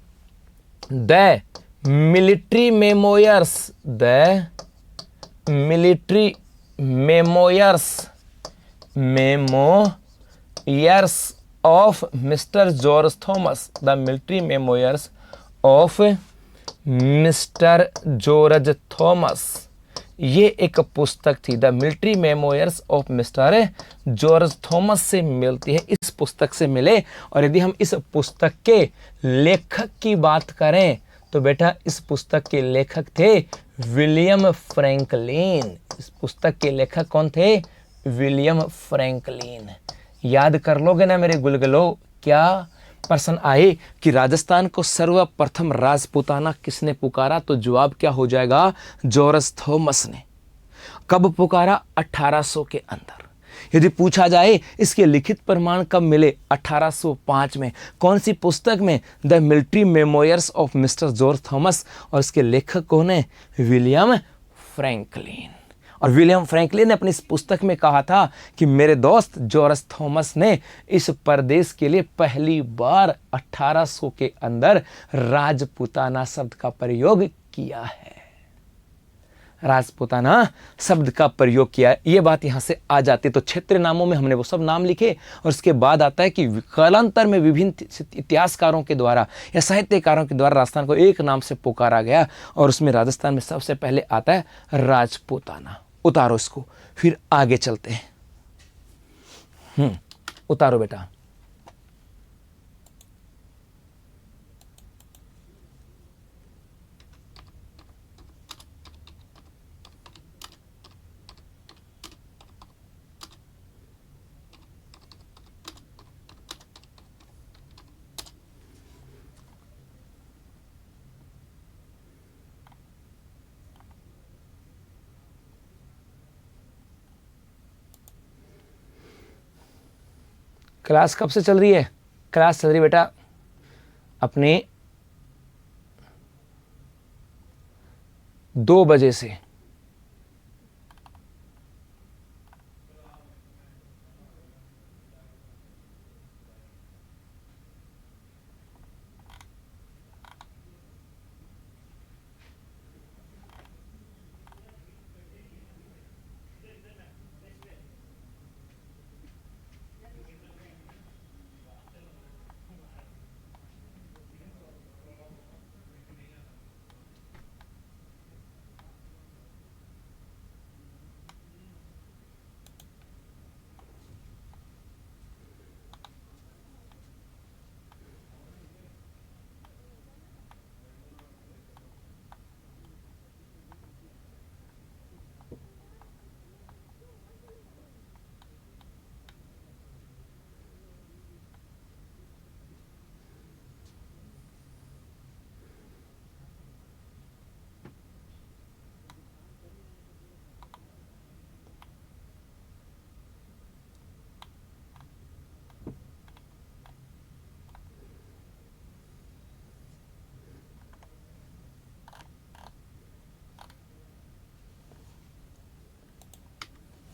the military memoirs of mister George Thomas. The military memoirs of mister George Thomas, ये एक पुस्तक थी। The military memoirs of mister George Thomas से मिलती है, इस पुस्तक से मिले। और यदि हम इस पुस्तक के लेखक की बात करें तो बेटा इस पुस्तक के लेखक थे विलियम फ्रैंकलिन। इस पुस्तक के लेखक कौन थे? William Franklin. याद कर लोगे ना मेरे गुलगुलो? क्या प्रश्न आए कि राजस्थान को सर्वप्रथम राजपूताना किसने पुकारा? तो जवाब क्या हो जाएगा? जॉर्ज थॉमस ने। कब पुकारा? 1800 के अंदर। यदि पूछा जाए इसके लिखित प्रमाण कब मिले? 1805 में। कौन सी पुस्तक में? The military memoirs of mister George Thomas. और इसके लेखक कौन है? William Franklin. और विलियम फ्रैंकलिन ने अपनी इस पुस्तक में कहा था कि मेरे दोस्त जॉर्ज थॉमस ने इस प्रदेश के लिए पहली बार 1800 के अंदर राजपूताना शब्द का प्रयोग किया है। राजपूताना शब्द का प्रयोग किया। ये बात यहां से आ जाती। तो क्षेत्रीय नामों में हमने वो सब नाम लिखे, और उसके बाद आता है कि कालांतर में विभिन्न इतिहासकारों के द्वारा या साहित्यकारों के द्वारा राजस्थान को एक नाम से पुकारा गया, और उसमें राजस्थान में सबसे पहले आता है राजपूताना। उतारो इसको, फिर आगे चलते हैं। उतारो बेटा। क्लास कब से चल रही है? क्लास चल रही बेटा अपने 2 बजे से।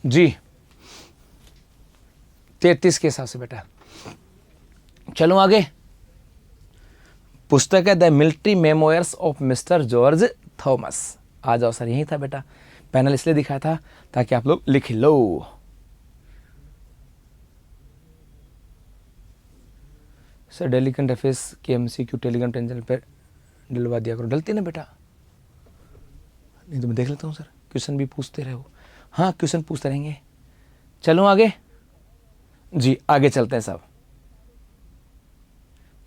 जी 33 के हिसाब से बेटा। चलो आगे। पुस्तक है the military memoirs of mister George Thomas. आ जाओ सर, यही था बेटा। पैनल इसलिए दिखाया था ताकि आप लोग लिख लो। सर डेली करंट अफेयर्स के एमसीक्यू टेलीग्राम चैनल पर डलवा दिया करो। डलती ना बेटा, नहीं तो मैं देख लेता हूँ सर। क्वेश्चन भी पूछते रहो। हाँ क्वेश्चन पूछते रहेंगे। चलो आगे जी, आगे चलते हैं साहब।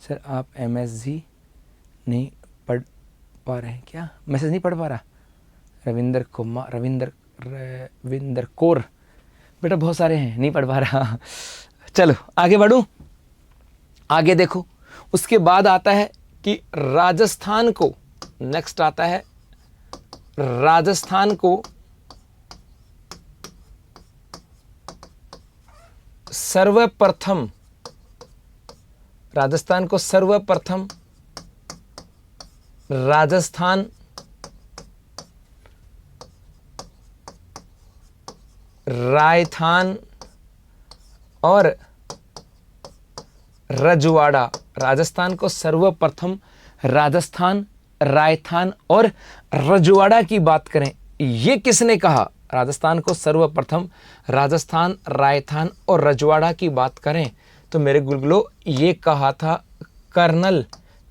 सर आप MSG नहीं पढ़ पा रहे हैं क्या? मैसेज नहीं पढ़ पा रहा? रविंदर कौर बेटा, बहुत सारे हैं, नहीं पढ़ पा रहा। चलो आगे बढ़ूं। आगे देखो, उसके बाद आता है कि राजस्थान को, नेक्स्ट आता है राजस्थान को सर्वप्रथम, राजस्थान को सर्वप्रथम राजस्थान रायथान और रजवाड़ा, राजस्थान को सर्वप्रथम राजस्थान, रायथान और रजवाड़ा की बात करें, ये किसने कहा? राजस्थान को सर्वप्रथम राजस्थान, रायथान और रजवाड़ा की बात करें तो मेरे गुलगुलो ये कहा था कर्नल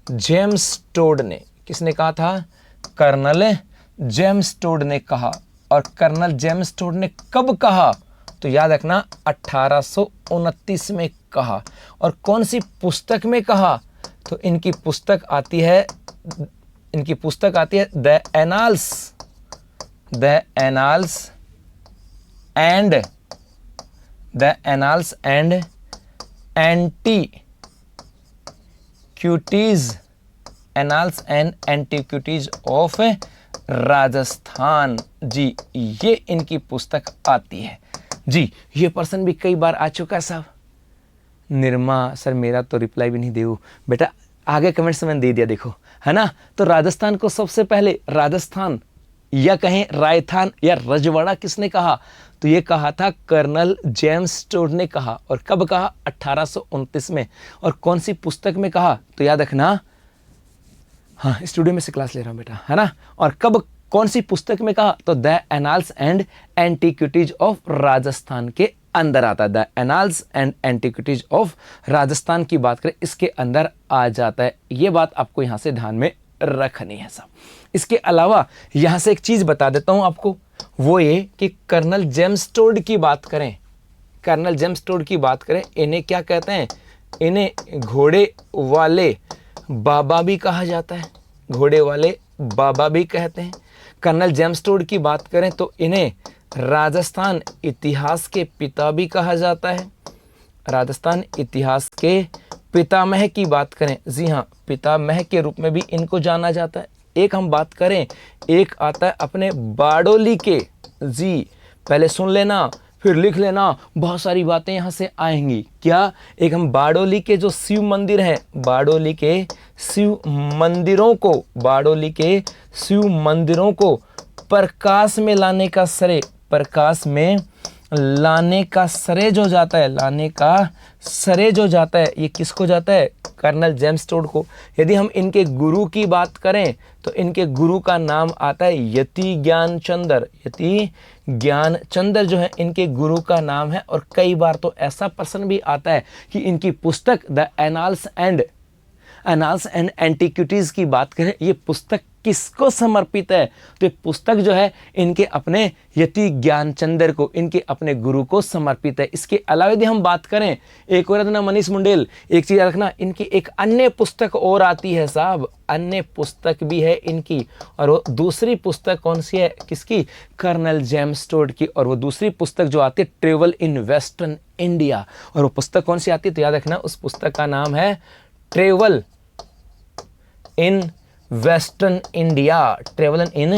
जेम्स टोड ने। किसने कहा था? कर्नल जेम्स टोड ने कहा। और कर्नल जेम्स टोड ने कब कहा? तो याद रखना 1829 में कहा। और कौन सी पुस्तक में कहा? तो इनकी पुस्तक आती है the annals and antiquities of Rajasthan. जी ये इनकी पुस्तक आती है। जी ये पर्सन भी कई बार आ चुका है साहब। निर्मा सर मेरा तो रिप्लाई भी नहीं दे बेटा, आगे कमेंट्स में दे दिया देखो, है ना। तो राजस्थान को सबसे पहले राजस्थान या कहें रायथान या रजवाड़ा किसने कहा? तो ये कहा था कर्नल जेम्स टोड ने कहा। और कब कहा? 1829 में। और कौन सी पुस्तक में कहा? तो याद रखना, हाँ स्टूडियो में से क्लास ले रहा हूँ बेटा, है ना। और कब, कौन सी पुस्तक में कहा? तो the annals and antiquities of Rajasthan के अंदर आता है। The annals and antiquities of Rajasthan की बात करें, इसके अंदर आ जाता है। ये बात आपको यहाँ से ध्यान में रखनी है साहब। इसके अलावा यहाँ से एक चीज़ बता देता हूँ आपको, वो ये कि कर्नल जेम्स टोड की बात करें, कर्नल जेम्स टोड की बात करें, इन्हें क्या कहते हैं? इन्हें घोड़े वाले बाबा भी कहा जाता है। घोड़े वाले बाबा भी कहते हैं। कर्नल जेम्स टोड की बात करें तो इन्हें राजस्थान इतिहास के पिता भी कहा जाता है। राजस्थान इतिहास के पितामह की बात करें, जी हाँ पितामह के रूप में भी इनको जाना जाता है। एक हम बात करें, एक आता है अपने बारडोली के, जी पहले सुन लेना फिर लिख लेना, बहुत सारी बातें यहाँ से आएंगी। क्या? एक हम बारडोली के जो शिव मंदिर हैं, बारडोली के शिव मंदिरों को प्रकाश में लाने का श्रेय, प्रकाश में लाने का श्रेय जो जाता है, लाने का श्रेय जो जाता है, ये किसको जाता है? कर्नल जेम्स टोड को। यदि हम इनके गुरु की बात करें तो इनके गुरु का नाम आता है यति ज्ञानचंद्र। यति ज्ञानचंद्र जो है इनके गुरु का नाम है। और कई बार तो ऐसा प्रश्न भी आता है कि इनकी पुस्तक द एनाल्स एंड एंटिक्विटीज की बात करें, ये पुस्तक किसको समर्पित है? तो ये पुस्तक जो है इनके अपने यति ज्ञानचंद्र को, इनके अपने गुरु को समर्पित है। इसके अलावा यदि हम बात करें, एक और ना मनीष मुंडेल, एक चीज रखना, इनकी एक अन्य पुस्तक और आती है साहब, अन्य पुस्तक भी है इनकी। और वो दूसरी पुस्तक कौन सी है? किसकी? कर्नल जेम्स टोड की। और वो दूसरी पुस्तक जो आती है ट्रेवल इन वेस्टर्न इंडिया। और वो पुस्तक कौन सी आती है? तो याद रखना, उस पुस्तक का नाम है travel in western India. Travel in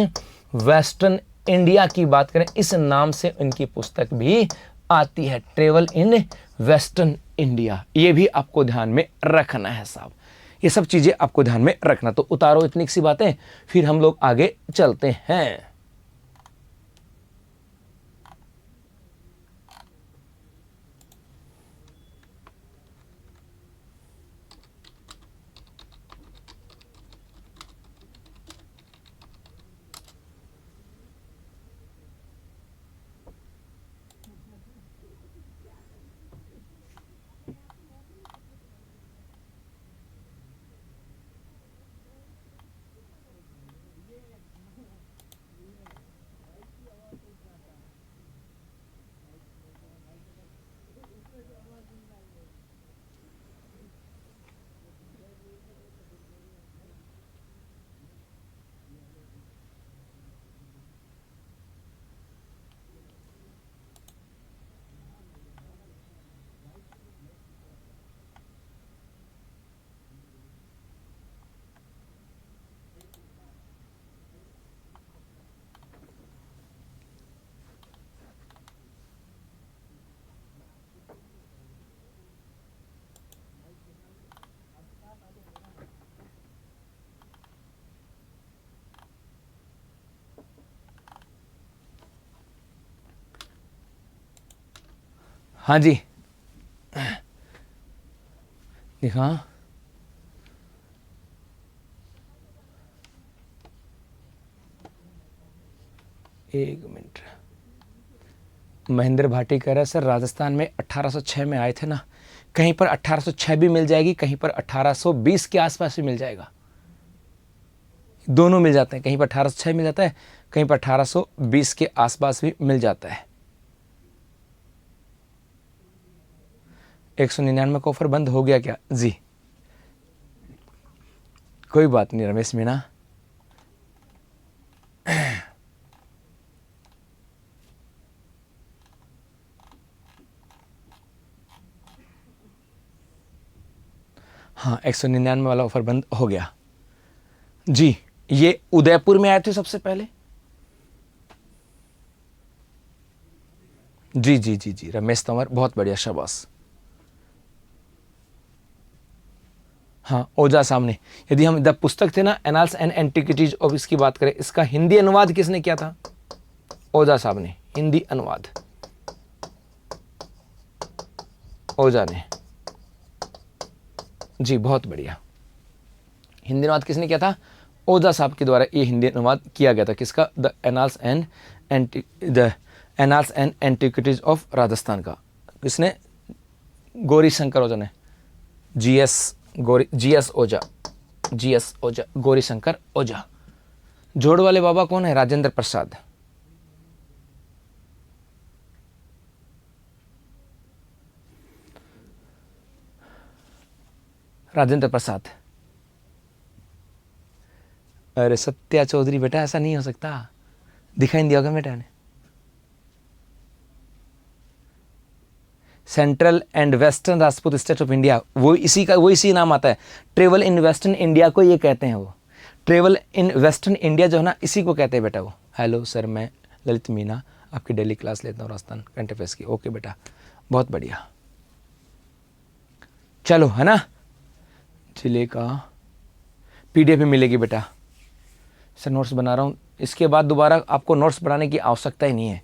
western India की बात करें, इस नाम से इनकी पुस्तक भी आती है, ट्रेवल इन वेस्टर्न इंडिया। ये भी आपको ध्यान में रखना है साहब, ये सब चीजें आपको ध्यान में रखना। तो उतारो इतनी सी बातें, फिर हम लोग आगे चलते हैं। हाँ जी, दिखा, एक मिनट। महेंद्र भाटी कह रहा है सर राजस्थान में 1806 में आए थे ना, कहीं पर 1806 भी मिल जाएगी, कहीं पर 1820 के आसपास भी मिल जाएगा, दोनों मिल जाते हैं। कहीं पर 1806 मिल जाता है, कहीं पर 1820 के आसपास भी मिल जाता है। 199 का ऑफर बंद हो गया क्या? जी कोई बात नहीं रमेश मीणा। हाँ 199 वाला ऑफर बंद हो गया जी। ये उदयपुर में आए थे सबसे पहले। जी जी जी जी रमेश तंवर, बहुत बढ़िया, शाबाश। हाँ ओझा सामने। यदि हम द पुस्तक थे ना एनाल्स एंड एंटिक्विटीज ऑफ, इसकी बात करें, इसका हिंदी अनुवाद किसने किया था? ओझा साहब ने हिंदी अनुवाद, ओझा ने जी, बहुत बढ़िया। हिंदी अनुवाद किसने किया था? ओझा साहब के द्वारा ये हिंदी अनुवाद किया गया था। किसका? The annals and antiquities of Rajasthan का। किसने? गौरी शंकर ओझा ने। जीएस ओझा, गौरी शंकर ओझा। जोड़ वाले बाबा कौन है? राजेंद्र प्रसाद। राजेंद्र प्रसाद। अरे सत्या चौधरी बेटा, ऐसा नहीं हो सकता, दिखाई नहीं दिया होगा बेटा ने। Central and western Rajput state of India, वो इसी नाम आता है। ट्रेवल इन वेस्टर्न इंडिया को ये कहते हैं, वो ट्रेवल इन वेस्टर्न इंडिया जो है ना, इसी को कहते हैं बेटा वो। हेलो सर, मैं ललित मीना आपकी डेली क्लास लेता हूँ राजस्थान करंट अफेयर्स की। ओके बेटा, बहुत बढ़िया, चलो है ना। जिले का PDF में मिलेगी बेटा। सर नोट्स बना रहा हूँ, इसके बाद दोबारा आपको नोट्स बनाने की आवश्यकता ही नहीं है।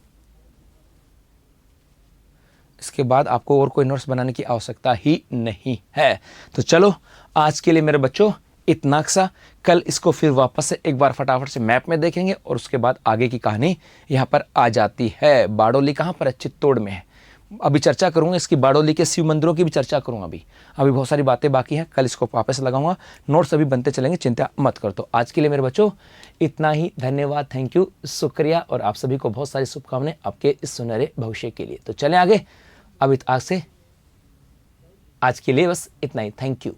इसके बाद आपको और कोई नोट्स बनाने की आवश्यकता ही नहीं है। तो चलो आज के लिए मेरे बच्चों इतना सा। कल इसको फिर वापस से एक बार फटाफट से मैप में देखेंगे और उसके बाद आगे की कहानी यहाँ पर आ जाती है। बारडोली कहाँ पर है? चित्तौड़ में है। अभी चर्चा करूंगा इसकी, बारडोली के शिव मंदिरों की भी चर्चा करूंगा। अभी बहुत सारी बातें बाकी हैं, कल इसको वापस लगाऊंगा। नोट्स अभी बनते चलेंगे, चिंता मत कर। तो आज के लिए मेरे बच्चों इतना ही। धन्यवाद, थैंक यू, शुक्रिया, और आप सभी को बहुत सारी शुभकामनाएं आपके इस सुनहरे भविष्य के लिए। तो चलें आगे। अभी आज के लिए बस इतना ही। Thank you.